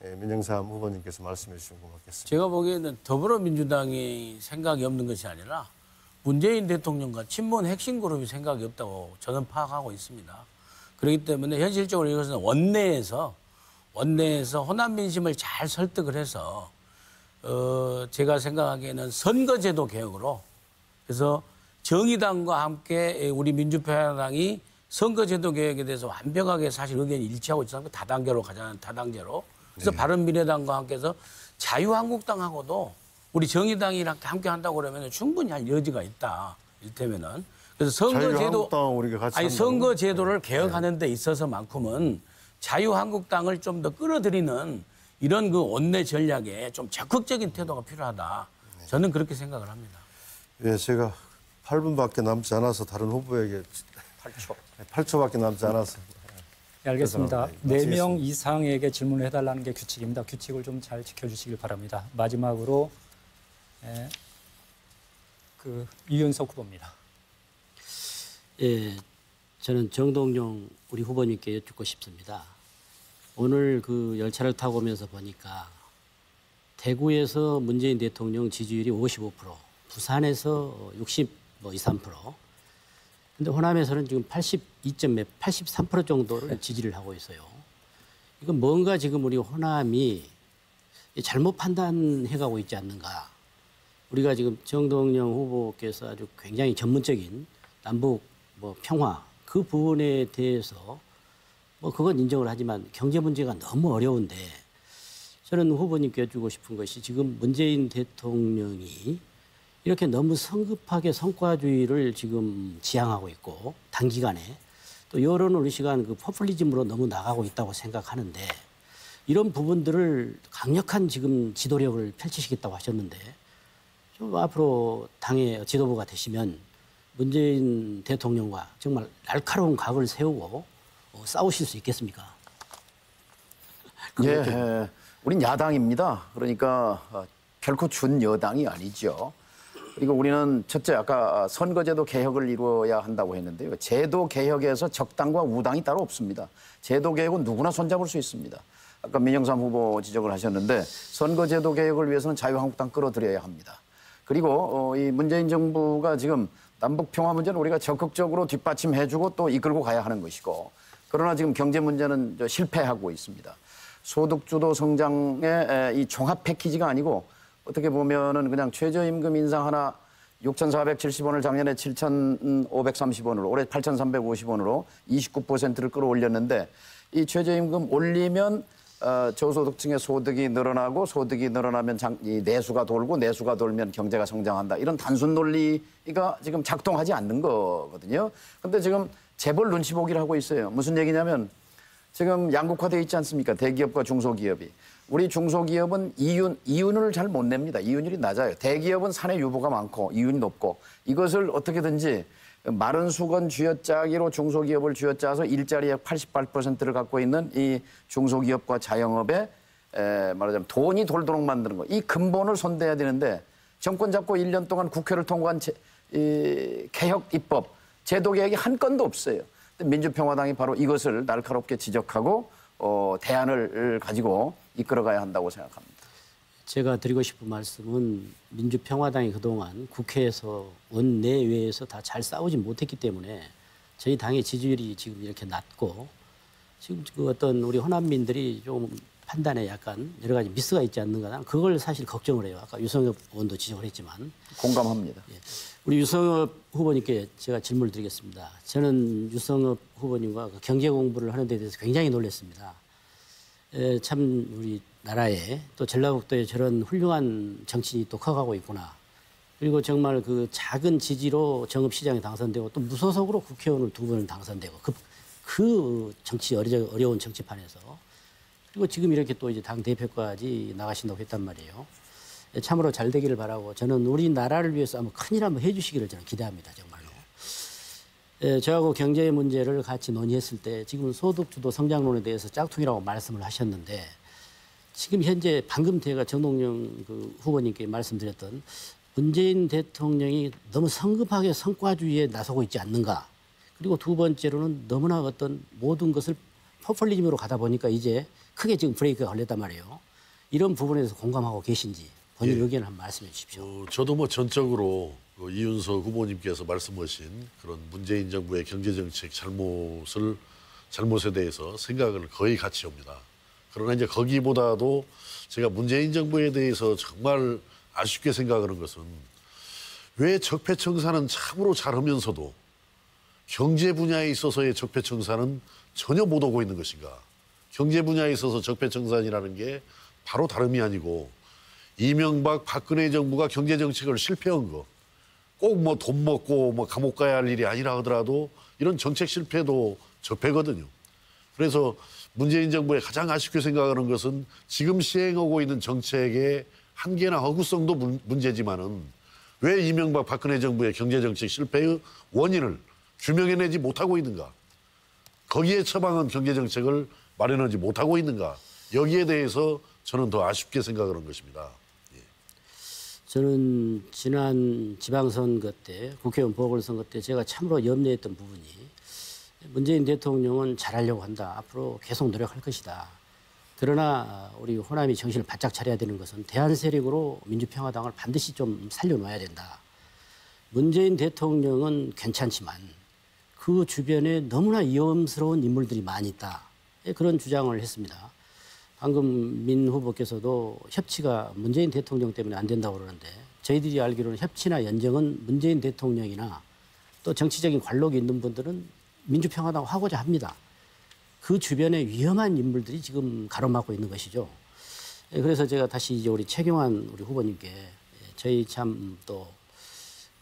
민영삼 후보님께서 말씀해 주시면 고맙겠습니다. 제가 보기에는 더불어민주당이 생각이 없는 것이 아니라 문재인 대통령과 친문 핵심 그룹이 생각이 없다고 저는 파악하고 있습니다. 그렇기 때문에 현실적으로 이것은 원내에서 호남 민심을 잘 설득을 해서 제가 생각하기에는 선거제도 개혁으로 그래서 정의당과 함께 우리 민주평화당이 선거제도 개혁에 대해서 완벽하게 사실 의견이 일치하고 있어서 다단계로 가자는 다당제로 그래서 바른미래당과 함께해서 자유한국당하고도 우리 정의당이랑 함께 한다고 그러면 충분히 할 여지가 있다. 일테면은 그래서 선거제도를 개혁하는 데 있어서만큼은 자유한국당을 좀 더 끌어들이는 이런 원내 전략에 좀 적극적인 태도가 필요하다. 저는 그렇게 생각을 합니다. 예, 제가 8분밖에 남지 않아서 다른 후보에게 8초밖에 남지 않아서. 네, 알겠습니다. 죄송합니다. 4명 이상에게 질문을 해달라는 게 규칙입니다. 규칙을 좀 잘 지켜주시길 바랍니다. 마지막으로 이윤석 후보입니다. 예, 저는 정동영 우리 후보님께 여쭙고 싶습니다. 오늘 열차를 타고 오면서 보니까 대구에서 문재인 대통령 지지율이 55%, 부산에서 63%, 근데 호남에서는 지금 83% 정도를 지지를 하고 있어요. 이건 뭔가 지금 우리 호남이 잘못 판단해가고 있지 않는가. 우리가 지금 정동영 후보께서 아주 굉장히 전문적인 남북 평화 그 부분에 대해서 그건 인정을 하지만 경제 문제가 너무 어려운데 저는 후보님께 여쭈고 싶은 것이 지금 문재인 대통령이 이렇게 너무 성급하게 성과주의를 지금 지향하고 있고 단기간에 또 여론을 의식한 포퓰리즘으로 너무 나가고 있다고 생각하는데 이런 부분들을 강력한 지금 지도력을 펼치시겠다고 하셨는데 좀 앞으로 당의 지도부가 되시면 문재인 대통령과 정말 날카로운 각을 세우고 싸우실 수 있겠습니까? 예, 우린 야당입니다. 그러니까 결코 준 여당이 아니죠. 그리고 우리는 첫째 아까 선거제도 개혁을 이루어야 한다고 했는데요. 제도 개혁에서 적당과 우당이 따로 없습니다. 제도 개혁은 누구나 손잡을 수 있습니다. 아까 민영삼 후보 지적을 하셨는데 선거제도 개혁을 위해서는 자유한국당 끌어들여야 합니다. 그리고 이 문재인 정부가 지금 남북 평화 문제는 우리가 적극적으로 뒷받침해주고 또 이끌고 가야 하는 것이고 그러나 지금 경제 문제는 실패하고 있습니다. 소득주도 성장의 이 종합 패키지가 아니고 어떻게 보면은 그냥 최저임금 인상 하나 6,470원을 작년에 7,530원으로 올해 8,350원으로 29%를 끌어올렸는데 이 최저임금 올리면 저소득층의 소득이 늘어나고 소득이 늘어나면 이 내수가 돌고 내수가 돌면 경제가 성장한다. 이런 단순 논리가 지금 작동하지 않는 거거든요. 그런데 지금 재벌 눈치 보기를 하고 있어요. 무슨 얘기냐면 지금 양극화되어 있지 않습니까? 대기업과 중소기업이. 우리 중소기업은 이윤을 잘 못 냅니다. 이윤율이 낮아요. 대기업은 사내 유보가 많고 이윤이 높고 이것을 어떻게든지 마른 수건 쥐어짜기로 중소기업을 쥐어짜서 일자리의 88%를 갖고 있는 이 중소기업과 자영업에 말하자면 돈이 돌도록 만드는 거. 이 근본을 손대야 되는데 정권 잡고 1년 동안 국회를 통과한 이 개혁 입법, 제도 개혁이 한 건도 없어요. 민주평화당이 바로 이것을 날카롭게 지적하고 대안을 가지고 이끌어가야 한다고 생각합니다. 제가 드리고 싶은 말씀은 민주평화당이 그동안 국회에서 원내외에서 다 잘 싸우지 못했기 때문에 저희 당의 지지율이 지금 이렇게 낮고 지금 그 어떤 우리 호남민들이 좀 판단에 약간 여러 가지 미스가 있지 않는가 그걸 사실 걱정을 해요. 아까 유성엽 의원도 지적을 했지만 공감합니다. 예. 우리 유성엽 후보님께 제가 질문을 드리겠습니다. 저는 유성엽 후보님과 그 경제 공부를 하는 데 대해서 굉장히 놀랐습니다. 참 우리 나라에 또 전라북도에 저런 훌륭한 정치인이 또 커가고 있구나. 그리고 정말 그 작은 지지로 정읍시장에 당선되고 또 무소속으로 국회의원을 2번을 당선되고 그 정치 어려운 정치판에서 그리고 지금 이렇게 또 이제 당 대표까지 나가신다고 했단 말이에요. 참으로 잘 되기를 바라고 저는 우리나라를 위해서 한번 큰일 한번 해주시기를 저는 기대합니다. 정말로. 저하고 경제 문제를 같이 논의했을 때 지금 소득주도 성장론에 대해서 짝퉁이라고 말씀을 하셨는데 지금 현재 방금 제가 정동영 그 후보님께 말씀드렸던 문재인 대통령이 너무 성급하게 성과주의에 나서고 있지 않는가. 그리고 두 번째로는 너무나 어떤 모든 것을 포퓰리즘으로 가다 보니까 이제 크게 지금 브레이크가 걸렸단 말이에요. 이런 부분에서 공감하고 계신지 본인 의견을 한번 말씀해 주십시오. 저도 뭐 전적으로 이윤석 후보님께서 말씀하신 그런 문재인 정부의 경제정책 잘못에 대해서 생각을 거의 같이 합니다. 그러나 이제 거기보다도 제가 문재인 정부에 대해서 정말 아쉽게 생각하는 것은 왜 적폐청산은 참으로 잘하면서도 경제 분야에 있어서의 적폐청산은 전혀 못 오고 있는 것인가. 경제 분야에 있어서 적폐청산이라는 게 바로 다름이 아니고 이명박 박근혜 정부가 경제정책을 실패한 거. 꼭 뭐 돈 먹고 뭐 감옥 가야 할 일이 아니라 하더라도 이런 정책 실패도 적폐거든요. 그래서 문재인 정부의 가장 아쉽게 생각하는 것은 지금 시행하고 있는 정책의 한계나 허구성도 문제지만은 왜 이명박 박근혜 정부의 경제정책 실패의 원인을 규명해내지 못하고 있는가. 거기에 처방한 경제정책을 마련하지 못하고 있는가. 여기에 대해서 저는 더 아쉽게 생각하는 것입니다. 저는 지난 지방선거 때 국회의원 보궐선거 때 제가 참으로 염려했던 부분이 문재인 대통령은 잘하려고 한다. 앞으로 계속 노력할 것이다. 그러나 우리 호남이 정신을 바짝 차려야 되는 것은 대한 세력으로 민주평화당을 반드시 좀 살려놔야 된다. 문재인 대통령은 괜찮지만 그 주변에 너무나 위험스러운 인물들이 많이 있다. 그런 주장을 했습니다. 방금 민 후보께서도 협치가 문재인 대통령 때문에 안 된다고 그러는데 저희들이 알기로는 협치나 연정은 문재인 대통령이나 또 정치적인 관록이 있는 분들은 민주평화당 하고자 합니다. 그 주변에 위험한 인물들이 지금 가로막고 있는 것이죠. 그래서 제가 다시 이제 우리 최경환 우리 후보님께 저희 참 또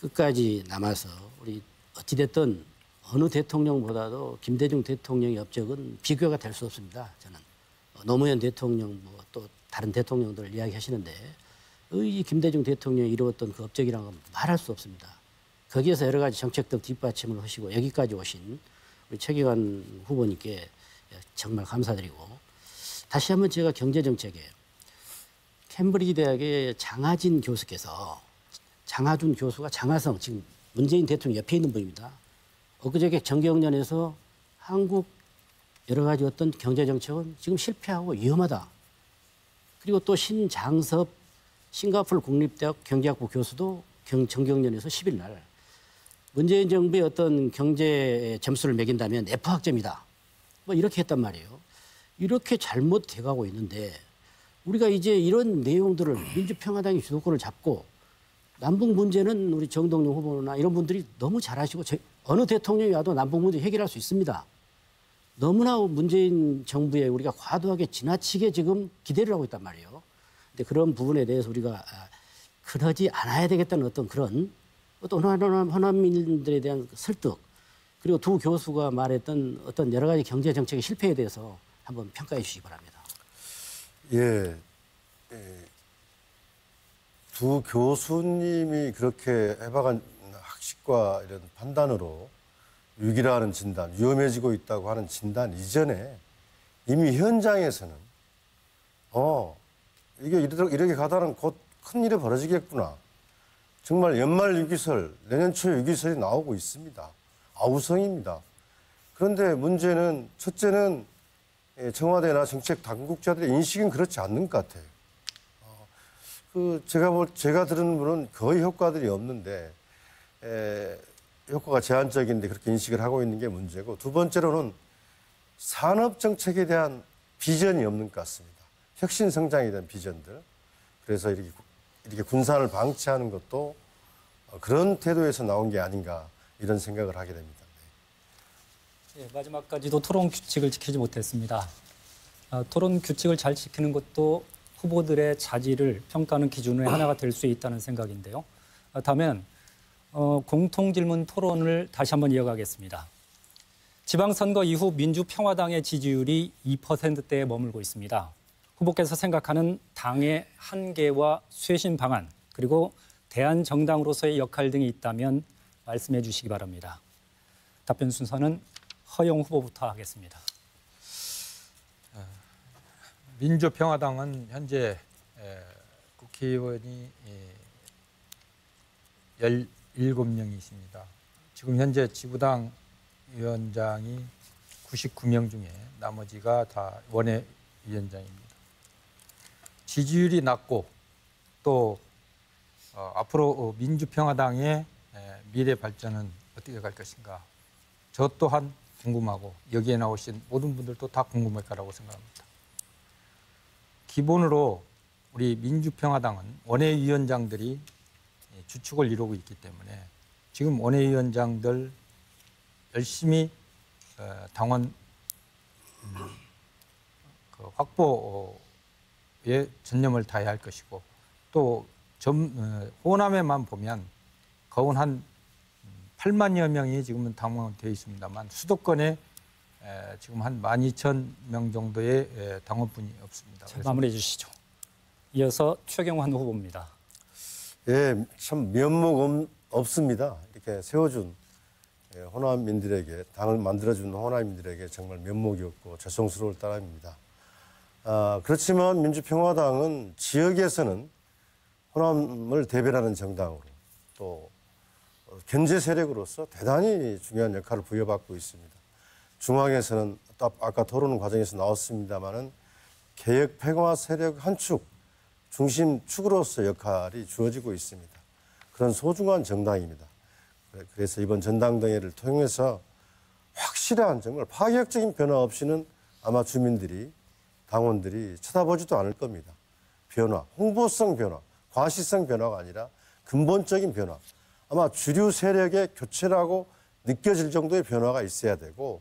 끝까지 남아서 우리 어찌됐든 어느 대통령보다도 김대중 대통령의 업적은 비교가 될 수 없습니다. 저는. 노무현 대통령 뭐 또 다른 대통령들 이야기하시는데 이 김대중 대통령이 이루었던 그 업적이라는 건 말할 수 없습니다. 거기에서 여러 가지 정책적 뒷받침을 하시고 여기까지 오신 우리 최경환 후보님께 정말 감사드리고 다시 한번 제가 경제정책에 캠브리지 대학의 장하진 교수께서 장하준 교수가 장하성 지금 문재인 대통령 옆에 있는 분입니다. 엊그저께 정경련에서 한국 여러 가지 어떤 경제 정책은 지금 실패하고 위험하다. 그리고 또 신장섭 싱가포르 국립대학 경제학부 교수도 정경련에서 10일 날 문재인 정부의 어떤 경제 점수를 매긴다면 F학점이다. 뭐 이렇게 했단 말이에요. 이렇게 잘못돼 가고 있는데 우리가 이제 이런 내용들을 민주평화당이 주도권을 잡고 남북 문제는 우리 정동영 후보나 이런 분들이 너무 잘하시고 어느 대통령이 와도 남북 문제 해결할 수 있습니다. 너무나 문재인 정부에 우리가 과도하게 지나치게 지금 기대를 하고 있단 말이에요. 근데 그런 부분에 대해서 우리가 그러지 않아야 되겠다는 어떤 그런 어떤 호남민들에 대한 설득 그리고 두 교수가 말했던 어떤 여러 가지 경제 정책의 실패에 대해서 한번 평가해 주시기 바랍니다. 예. 두 교수님이 그렇게 해박한 학식과 이런 판단으로 위기라는 진단, 위험해지고 있다고 하는 진단 이전에 이미 현장에서는 이게 이렇게 가다는 곧 큰일이 벌어지겠구나. 정말 연말 위기설, 내년 초 위기설이 나오고 있습니다. 아우성입니다. 그런데 문제는 첫째는 청와대나 정책 당국자들의 인식은 그렇지 않는 것 같아요. 제가 들은 분은 거의 효과들이 없는데 효과가 제한적인데 그렇게 인식을 하고 있는 게 문제고 두 번째로는 산업 정책에 대한 비전이 없는 것 같습니다. 혁신 성장에 대한 비전들. 그래서 이렇게 군산을 방치하는 것도 그런 태도에서 나온 게 아닌가 이런 생각을 하게 됩니다. 네, 마지막까지도 토론 규칙을 지키지 못했습니다. 토론 규칙을 잘 지키는 것도 후보들의 자질을 평가하는 기준의 하나가 될 수 있다는 생각인데요. 다음은 공통질문 토론을 다시 한번 이어가겠습니다. 지방선거 이후 민주평화당의 지지율이 2%대에 머물고 있습니다. 후보께서 생각하는 당의 한계와 쇄신 방안 그리고 대한정당으로서의 역할 등이 있다면 말씀해 주시기 바랍니다. 답변 순서는 허영 후보부터 하겠습니다. 민주평화당은 현재 국회의원이 17명이 있습니다. 지금 현재 지부당 위원장이 99명 중에 나머지가 다 원외위원장입니다. 지지율이 낮고 또 앞으로 민주평화당의 미래 발전은 어떻게 갈 것인가. 저 또한 궁금하고 여기에 나오신 모든 분들도 다 궁금할 거라고 생각합니다. 기본으로 우리 민주평화당은 원외위원장들이 주축을 이루고 있기 때문에 지금 원외위원장들 열심히 당원 확보에 전념을 다해야 할 것이고 또 호남에만 보면 거의 한 8만여 명이 지금은 당원되어 있습니다만 수도권에 지금 한 12,000명 정도의 당원분이 없습니다. 마무리해 주시죠. 이어서 최경환 후보입니다. 예, 참 면목 없습니다. 이렇게 세워준 호남민들에게 당을 만들어준 호남민들에게 정말 면목이 없고 죄송스러울 따름입니다. 그렇지만 민주평화당은 지역에서는 호남을 대변하는 정당으로 또 견제 세력으로서 대단히 중요한 역할을 부여받고 있습니다. 중앙에서는 또 아까 토론 과정에서 나왔습니다마는 개혁 평화 세력 한 축, 중심축으로서 역할이 주어지고 있습니다. 그런 소중한 정당입니다. 그래서 이번 전당대회를 통해서 확실한 정말 파격적인 변화 없이는 아마 주민들이 당원들이 쳐다보지도 않을 겁니다. 변화, 홍보성 변화, 과시성 변화가 아니라 근본적인 변화. 아마 주류 세력의 교체라고 느껴질 정도의 변화가 있어야 되고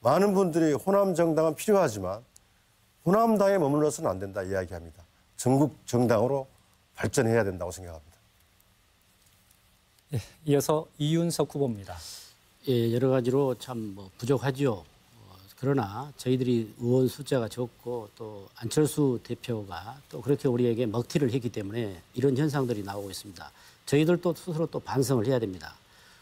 많은 분들이 호남 정당은 필요하지만 호남당에 머물러서는 안 된다 이야기합니다. 전국 정당으로 발전해야 된다고 생각합니다. 예, 이어서 이윤석 후보입니다. 예, 여러 가지로 참 부족하죠. 그러나 저희들이 의원 숫자가 적고 또 안철수 대표가 또 그렇게 우리에게 먹튀를 했기 때문에 이런 현상들이 나오고 있습니다. 저희들도 스스로 또 반성을 해야 됩니다.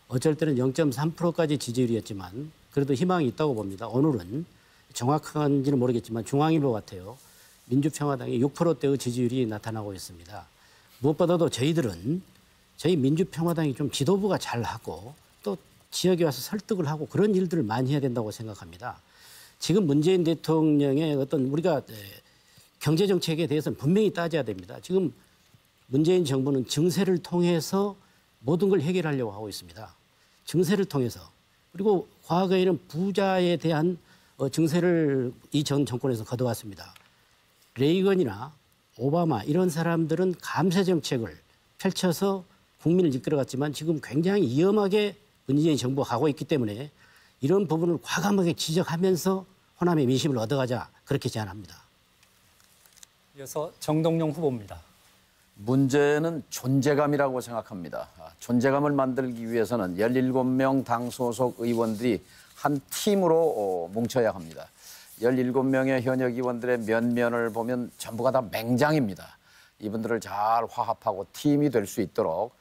어쩔 때는 0.3%까지 지지율이었지만 그래도 희망이 있다고 봅니다. 오늘은 정확한지는 모르겠지만 중앙일보 같아요. 민주평화당이 6%대의 지지율이 나타나고 있습니다. 무엇보다도 저희들은 저희 민주평화당이 좀 지도부가 잘하고 또 지역에 와서 설득을 하고 그런 일들을 많이 해야 된다고 생각합니다. 지금 문재인 대통령의 어떤 우리가 경제 정책에 대해서는 분명히 따져야 됩니다. 지금 문재인 정부는 증세를 통해서 모든 걸 해결하려고 하고 있습니다. 증세를 통해서. 그리고 과거에는 부자에 대한 증세를 이 전 정권에서 거둬왔습니다. 레이건이나 오바마 이런 사람들은 감세 정책을 펼쳐서 국민을 이끌어갔지만 지금 굉장히 위험하게 문재인 정부가 가고 있기 때문에 이런 부분을 과감하게 지적하면서 호남의 민심을 얻어가자 그렇게 제안합니다. 이어서 정동영 후보입니다. 문제는 존재감이라고 생각합니다. 존재감을 만들기 위해서는 17명 당 소속 의원들이 한 팀으로 뭉쳐야 합니다. 17명의 현역 의원들의 면면을 보면 전부가 다 맹장입니다. 이분들을 잘 화합하고 팀이 될 수 있도록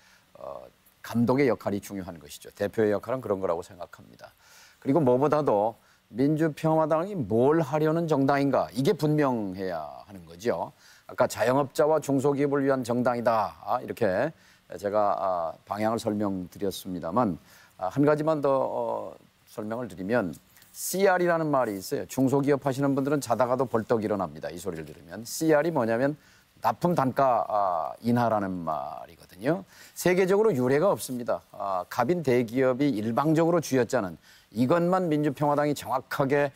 감독의 역할이 중요한 것이죠. 대표의 역할은 그런 거라고 생각합니다. 그리고 무엇보다도 민주평화당이 뭘 하려는 정당인가 이게 분명해야 하는 거죠. 아까 자영업자와 중소기업을 위한 정당이다 이렇게 제가 방향을 설명드렸습니다만 한 가지만 더 설명을 드리면 CR이라는 말이 있어요. 중소기업 하시는 분들은 자다가도 벌떡 일어납니다. 이 소리를 들으면. CR이 뭐냐면 납품 단가 인하라는 말이거든요. 세계적으로 유례가 없습니다. 갑인 대기업이 일방적으로 쥐어짜는 이것만 민주평화당이 정확하게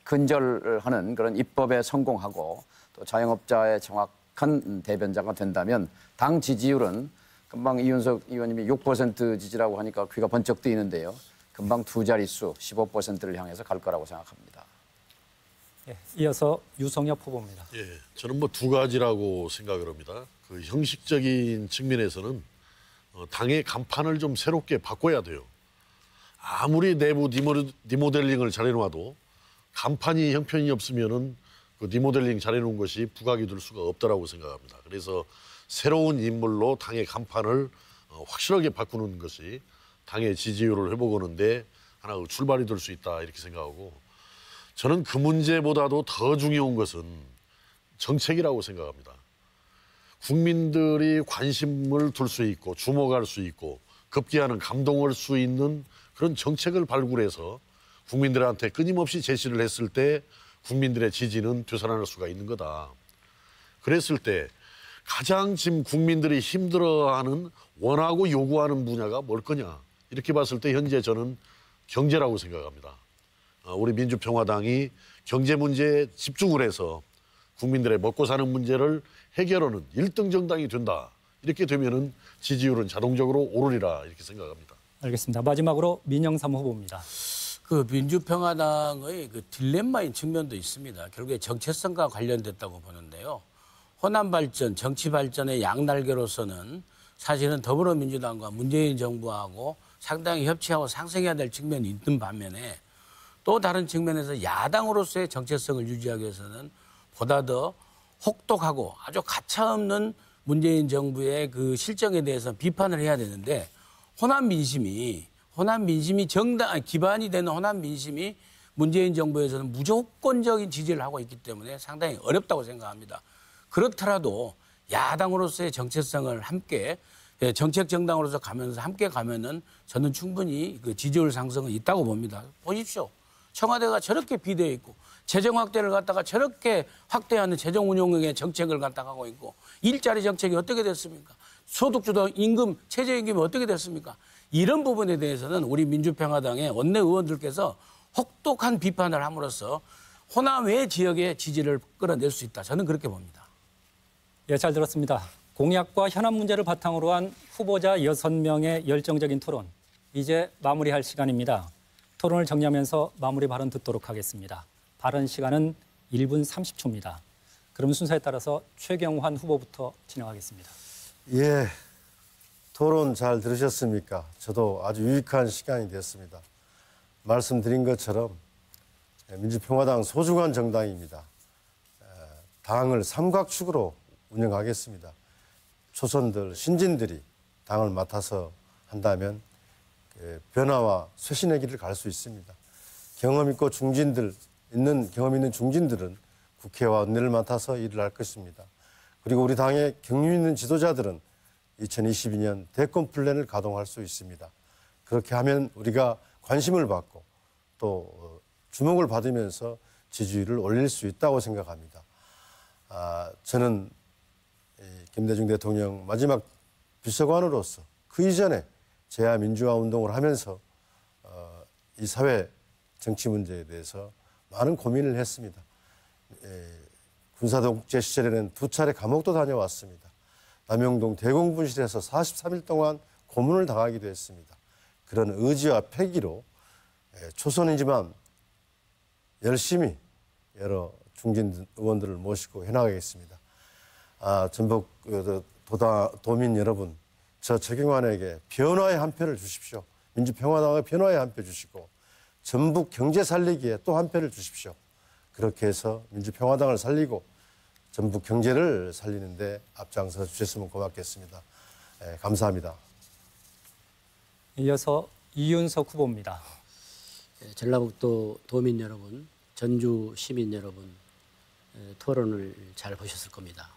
근절하는 그런 입법에 성공하고 또 자영업자의 정확한 대변자가 된다면 당 지지율은 금방 이윤석 의원님이 6% 지지라고 하니까 귀가 번쩍 뜨이는데요. 금방 두 자릿수 15%를 향해서 갈 거라고 생각합니다. 예, 이어서 유성엽 후보입니다. 예, 저는 뭐 두 가지라고 생각을 합니다. 그 형식적인 측면에서는 당의 간판을 좀 새롭게 바꿔야 돼요. 아무리 내부 리모델링을 잘해놔도 간판이 형편이 없으면은 그 리모델링 잘해놓은 것이 부각이 될 수가 없다라고 생각합니다. 그래서 새로운 인물로 당의 간판을 확실하게 바꾸는 것이 당의 지지율을 회복하는데 하나의 출발이 될 수 있다 이렇게 생각하고 저는 그 문제보다도 더 중요한 것은 정책이라고 생각합니다. 국민들이 관심을 둘 수 있고 주목할 수 있고 급기야는 감동할 수 있는 그런 정책을 발굴해서 국민들한테 끊임없이 제시를 했을 때 국민들의 지지는 되살아날 수가 있는 거다. 그랬을 때 가장 지금 국민들이 힘들어하는 원하고 요구하는 분야가 뭘 거냐. 이렇게 봤을 때 현재 저는 경제라고 생각합니다. 우리 민주평화당이 경제 문제에 집중을 해서 국민들의 먹고 사는 문제를 해결하는 1등 정당이 된다. 이렇게 되면은 지지율은 자동적으로 오르리라 이렇게 생각합니다. 알겠습니다. 마지막으로 민영삼 후보입니다. 그 민주평화당의 그 딜레마인 측면도 있습니다. 결국에 정체성과 관련됐다고 보는데요. 호남 발전, 정치 발전의 양날개로서는 사실은 더불어민주당과 문재인 정부하고 상당히 협치하고 상생해야 될 측면이 있는 반면에 또 다른 측면에서 야당으로서의 정체성을 유지하기 위해서는 보다 더 혹독하고 아주 가차없는 문재인 정부의 그 실정에 대해서 비판을 해야 되는데 호남 민심이 기반이 되는 호남 민심이 문재인 정부에서는 무조건적인 지지를 하고 있기 때문에 상당히 어렵다고 생각합니다. 그렇더라도 야당으로서의 정체성을 함께 정책 정당으로서 가면서 함께 가면은 저는 충분히 그 지지율 상승은 있다고 봅니다. 보십시오. 청와대가 저렇게 비대해 있고 재정 확대를 갖다가 저렇게 확대하는 재정 운용의 정책을 갖다가 하고 있고 일자리 정책이 어떻게 됐습니까? 소득주도 임금, 최저임금이 어떻게 됐습니까? 이런 부분에 대해서는 우리 민주평화당의 원내 의원들께서 혹독한 비판을 함으로써 호남 외 지역의 지지를 끌어낼 수 있다. 저는 그렇게 봅니다. 예, 잘 들었습니다. 공약과 현안 문제를 바탕으로 한 후보자 6명의 열정적인 토론. 이제 마무리할 시간입니다. 토론을 정리하면서 마무리 발언 듣도록 하겠습니다. 발언 시간은 1분 30초입니다. 그럼 순서에 따라서 최경환 후보부터 진행하겠습니다. 예, 토론 잘 들으셨습니까? 저도 아주 유익한 시간이 됐습니다. 말씀드린 것처럼 민주평화당 소중한 정당입니다. 당을 삼각축으로 운영하겠습니다. 초선들, 신진들이 당을 맡아서 한다면 변화와 쇄신의 길을 갈 수 있습니다. 경험 있는 중진들은 국회와 원내를 맡아서 일을 할 것입니다. 그리고 우리 당의 경륜 있는 지도자들은 2022년 대권 플랜을 가동할 수 있습니다. 그렇게 하면 우리가 관심을 받고 또 주목을 받으면서 지지율을 올릴 수 있다고 생각합니다. 저는 김대중 대통령 마지막 비서관으로서 그 이전에 재야 민주화 운동을 하면서 이 사회 정치 문제에 대해서 많은 고민을 했습니다. 군사독재 시절에는 2차례 감옥도 다녀왔습니다. 남영동 대공분실에서 43일 동안 고문을 당하기도 했습니다. 그런 의지와 패기로 초선이지만 열심히 여러 중진 의원들을 모시고 해나가겠습니다. 전북 도민 여러분, 저 최경환에게 변화의 한 표를 주십시오. 민주평화당의 변화의 한 표 주시고 전북 경제 살리기에 또 한 표를 주십시오. 그렇게 해서 민주평화당을 살리고 전북 경제를 살리는 데 앞장서 주셨으면 고맙겠습니다. 감사합니다. 이어서 이윤석 후보입니다. 전라북도 도민 여러분, 전주 시민 여러분, 토론을 잘 보셨을 겁니다.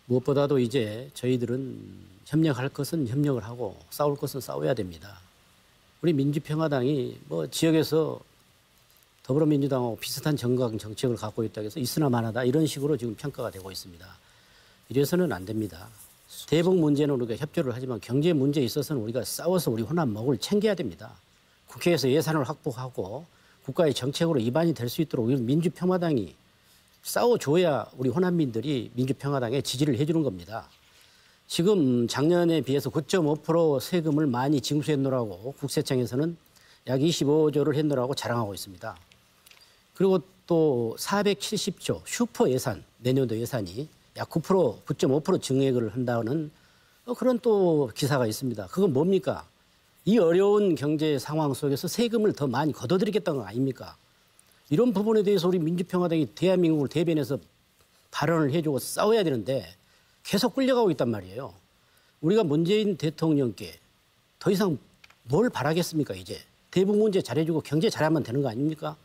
무엇보다도 이제 저희들은 협력할 것은 협력을 하고 싸울 것은 싸워야 됩니다. 우리 민주평화당이 뭐 지역에서 더불어민주당하고 비슷한 정책을 갖고 있다고 해서 있으나 마나다 이런 식으로 지금 평가가 되고 있습니다. 이래서는 안 됩니다. 대북 문제는 우리가 협조를 하지만 경제 문제에 있어서는 우리가 싸워서 우리 호남 먹을 챙겨야 됩니다. 국회에서 예산을 확보하고 국가의 정책으로 입안이 될 수 있도록 우리 민주평화당이 싸워줘야 우리 호남민들이 민주평화당에 지지를 해주는 겁니다. 지금 작년에 비해서 9.5% 세금을 많이 징수했노라고 국세청에서는 약 25조를 했노라고 자랑하고 있습니다. 그리고 또 470조 슈퍼 예산, 내년도 예산이 약 9%, 9.5% 증액을 한다는 그런 또 기사가 있습니다. 그건 뭡니까? 이 어려운 경제 상황 속에서 세금을 더 많이 걷어들이겠다는 거 아닙니까? 이런 부분에 대해서 우리 민주평화당이 대한민국을 대변해서 발언을 해주고 싸워야 되는데 계속 끌려가고 있단 말이에요. 우리가 문재인 대통령께 더 이상 뭘 바라겠습니까, 이제? 대북 문제 잘해주고 경제 잘하면 되는 거 아닙니까?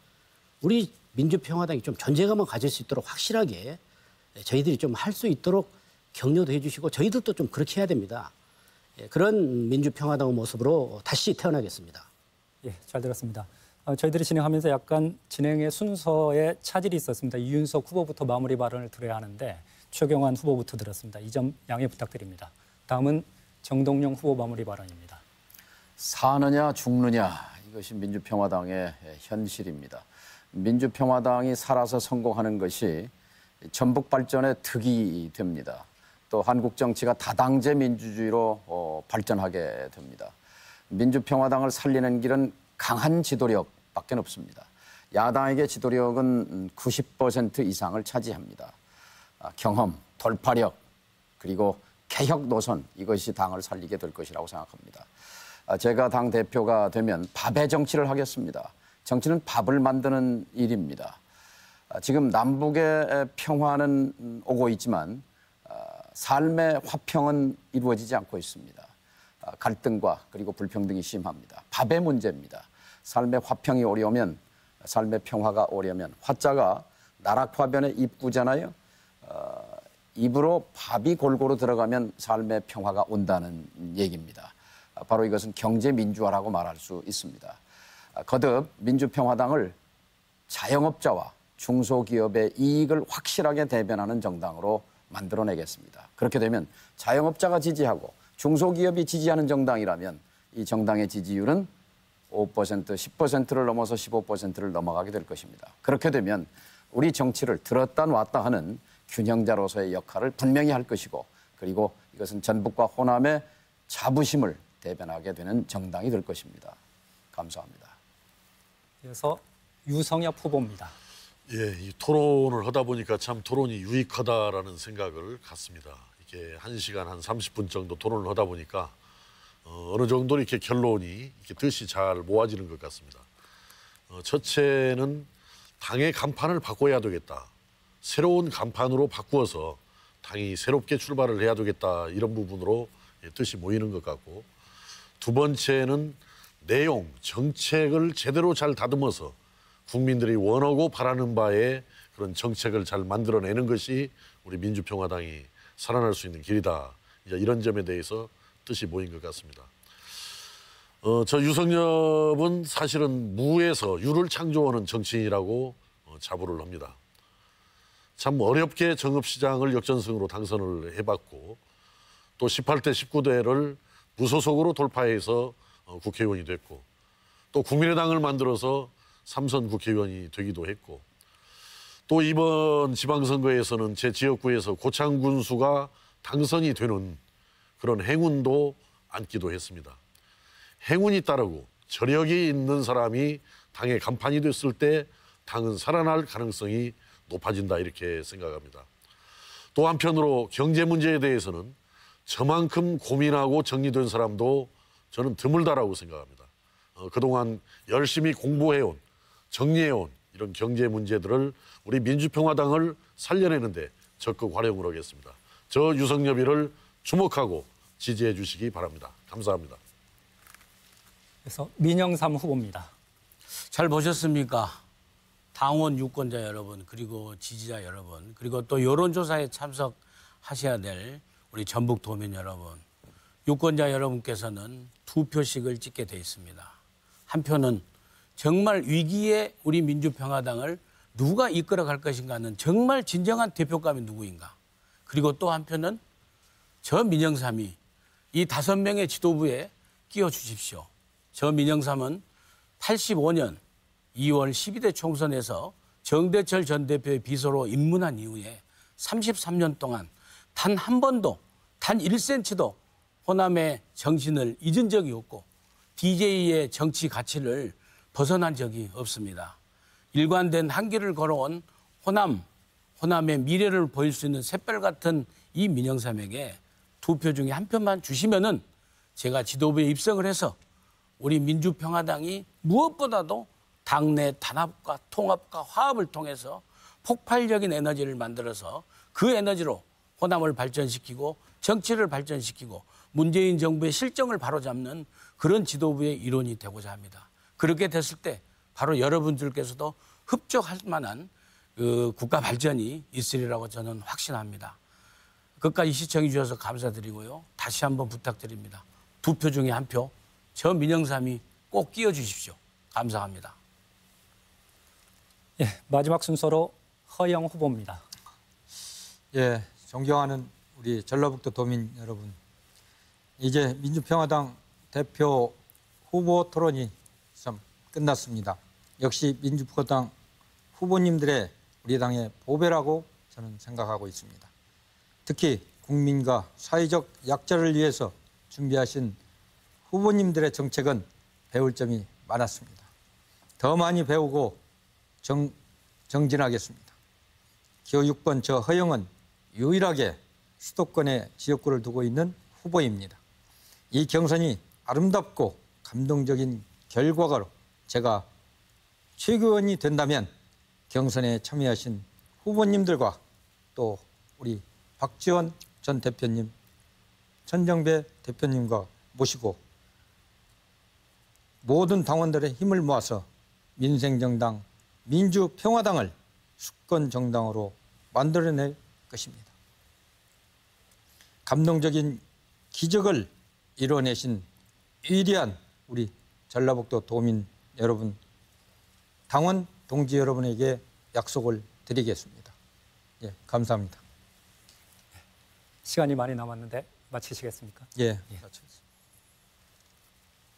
우리 민주평화당이 좀 존재감을 가질 수 있도록 확실하게 저희들이 좀 할 수 있도록 격려도 해주시고 저희들도 좀 그렇게 해야 됩니다. 그런 민주평화당 모습으로 다시 태어나겠습니다. 예, 잘 들었습니다. 저희들이 진행하면서 약간 진행의 순서에 차질이 있었습니다. 이윤석 후보부터 마무리 발언을 들어야 하는데 최경환 후보부터 들었습니다. 이 점 양해 부탁드립니다. 다음은 정동영 후보 마무리 발언입니다. 사느냐 죽느냐 이것이 민주평화당의 현실입니다. 민주평화당이 살아서 성공하는 것이 전북 발전의 득이 됩니다. 또 한국 정치가 다당제 민주주의로 발전하게 됩니다. 민주평화당을 살리는 길은 강한 지도력밖에 없습니다. 야당에게 지도력은 90% 이상을 차지합니다. 경험, 돌파력, 그리고 개혁 노선 이것이 당을 살리게 될 것이라고 생각합니다. 제가 당 대표가 되면 밥의 정치를 하겠습니다. 정치는 밥을 만드는 일입니다. 지금 남북의 평화는 오고 있지만 삶의 화평은 이루어지지 않고 있습니다. 갈등과 그리고 불평등이 심합니다. 밥의 문제입니다. 삶의 화평이 오려면, 삶의 평화가 오려면 화자가 나락화변의 입구잖아요. 입으로 밥이 골고루 들어가면 삶의 평화가 온다는 얘기입니다. 바로 이것은 경제민주화라고 말할 수 있습니다. 거듭 민주평화당을 자영업자와 중소기업의 이익을 확실하게 대변하는 정당으로 만들어내겠습니다. 그렇게 되면 자영업자가 지지하고 중소기업이 지지하는 정당이라면 이 정당의 지지율은 5%, 10%를 넘어서 15%를 넘어가게 될 것입니다. 그렇게 되면 우리 정치를 들었다 놨다 하는 균형자로서의 역할을 분명히 할 것이고 그리고 이것은 전북과 호남의 자부심을 대변하게 되는 정당이 될 것입니다. 감사합니다. 이어서 유성엽 후보입니다. 예, 이 토론을 하다 보니까 참 토론이 유익하다라는 생각을 갖습니다. 이게 1시간 한 30분 정도 토론을 하다 보니까 어느 정도 이렇게 결론이 이렇게 뜻이 잘 모아지는 것 같습니다. 첫째는 당의 간판을 바꿔야 되겠다. 새로운 간판으로 바꾸어서 당이 새롭게 출발을 해야 되겠다. 이런 부분으로 뜻이 모이는 것 같고 두 번째는 내용, 정책을 제대로 잘 다듬어서 국민들이 원하고 바라는 바에 그런 정책을 잘 만들어내는 것이 우리 민주평화당이 살아날 수 있는 길이다. 이제 이런 점에 대해서 뜻이 모인 것 같습니다. 저 유석엽은 사실은 무에서 유를 창조하는 정치인이라고 자부를 합니다. 참 어렵게 정읍시장을 역전승으로 당선을 해봤고 또 18대 19대를 무소속으로 돌파해서 국회의원이 됐고 또 국민의당을 만들어서 3선 국회의원이 되기도 했고 또 이번 지방선거에서는 제 지역구에서 고창 군수가 당선이 되는 그런 행운도 안기도 했습니다. 행운이 따르고 저력이 있는 사람이 당의 간판이 됐을 때 당은 살아날 가능성이 높아진다 이렇게 생각합니다. 또 한편으로 경제 문제에 대해서는 저만큼 고민하고 정리된 사람도 저는 드물다라고 생각합니다. 그동안 열심히 공부해온, 정리해온 이런 경제 문제들을 우리 민주평화당을 살려내는데 적극 활용을 하겠습니다. 저 유석엽이를 주목하고 지지해 주시기 바랍니다. 감사합니다. 그래서 민영삼 후보입니다. 잘 보셨습니까? 당원 유권자 여러분, 그리고 지지자 여러분, 그리고 또 여론조사에 참석하셔야 될 우리 전북도민 여러분, 유권자 여러분께서는 2표씩을 찍게 돼 있습니다. 한 표는 정말 위기에 우리 민주평화당을 누가 이끌어갈 것인가는 정말 진정한 대표감이 누구인가. 그리고 또 한 표는 저 민영삼이 이 5명의 지도부에 끼워주십시오. 저 민영삼은 85년 2월 12대 총선에서 정대철 전 대표의 비서로 입문한 이후에 33년 동안 단 한 번도, 단 1cm도 호남의 정신을 잊은 적이 없고 DJ의 정치 가치를 벗어난 적이 없습니다. 일관된 한길을 걸어온 호남의 미래를 보일 수 있는 샛별 같은 이 민영삼에게 2표 중에 1표만 주시면은 제가 지도부에 입성을 해서 우리 민주평화당이 무엇보다도 당내 단합과 통합과 화합을 통해서 폭발적인 에너지를 만들어서 그 에너지로 호남을 발전시키고 정치를 발전시키고 문재인 정부의 실정을 바로잡는 그런 지도부의 일원이 되고자 합니다. 그렇게 됐을 때 바로 여러분들께서도 흡족할 만한 그 국가 발전이 있으리라고 저는 확신합니다. 끝까지 시청해 주셔서 감사드리고요. 다시 한번 부탁드립니다. 2표 중에 1표, 저 민영삼이 꼭 끼워주십시오. 감사합니다. 예, 마지막 순서로 허영 후보입니다. 예, 존경하는 우리 전라북도 도민 여러분, 이제 민주평화당 대표 후보 토론이 참 끝났습니다. 역시 민주평화당 후보님들의 우리 당의 보배라고 저는 생각하고 있습니다. 특히 국민과 사회적 약자를 위해서 준비하신 후보님들의 정책은 배울 점이 많았습니다. 더 많이 배우고 정진하겠습니다. 기호 6번 저 허영은 유일하게 수도권에 지역구를 두고 있는 후보입니다. 이 경선이 아름답고 감동적인 결과로 제가 최고위원이 된다면 경선에 참여하신 후보님들과 또 우리 박지원 전 대표님, 천정배 대표님과 모시고 모든 당원들의 힘을 모아서 민생정당, 민주평화당을 수권정당으로 만들어낼 것입니다. 감동적인 기적을 이뤄내신 위대한 우리 전라북도 도민 여러분, 당원 동지 여러분에게 약속을 드리겠습니다. 예, 감사합니다. 시간이 많이 남았는데 마치시겠습니까? 예.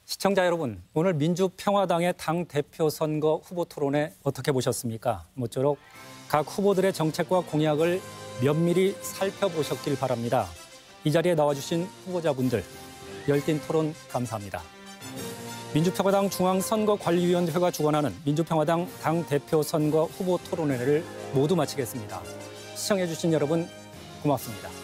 시청자 여러분, 오늘 민주평화당의 당대표 선거 후보 토론회 어떻게 보셨습니까? 모쪼록 각 후보들의 정책과 공약을 면밀히 살펴보셨길 바랍니다. 이 자리에 나와주신 후보자분들, 열띤 토론 감사합니다. 민주평화당 중앙선거관리위원회가 주관하는 민주평화당 당대표 선거 후보 토론회를 모두 마치겠습니다. 시청해주신 여러분 고맙습니다.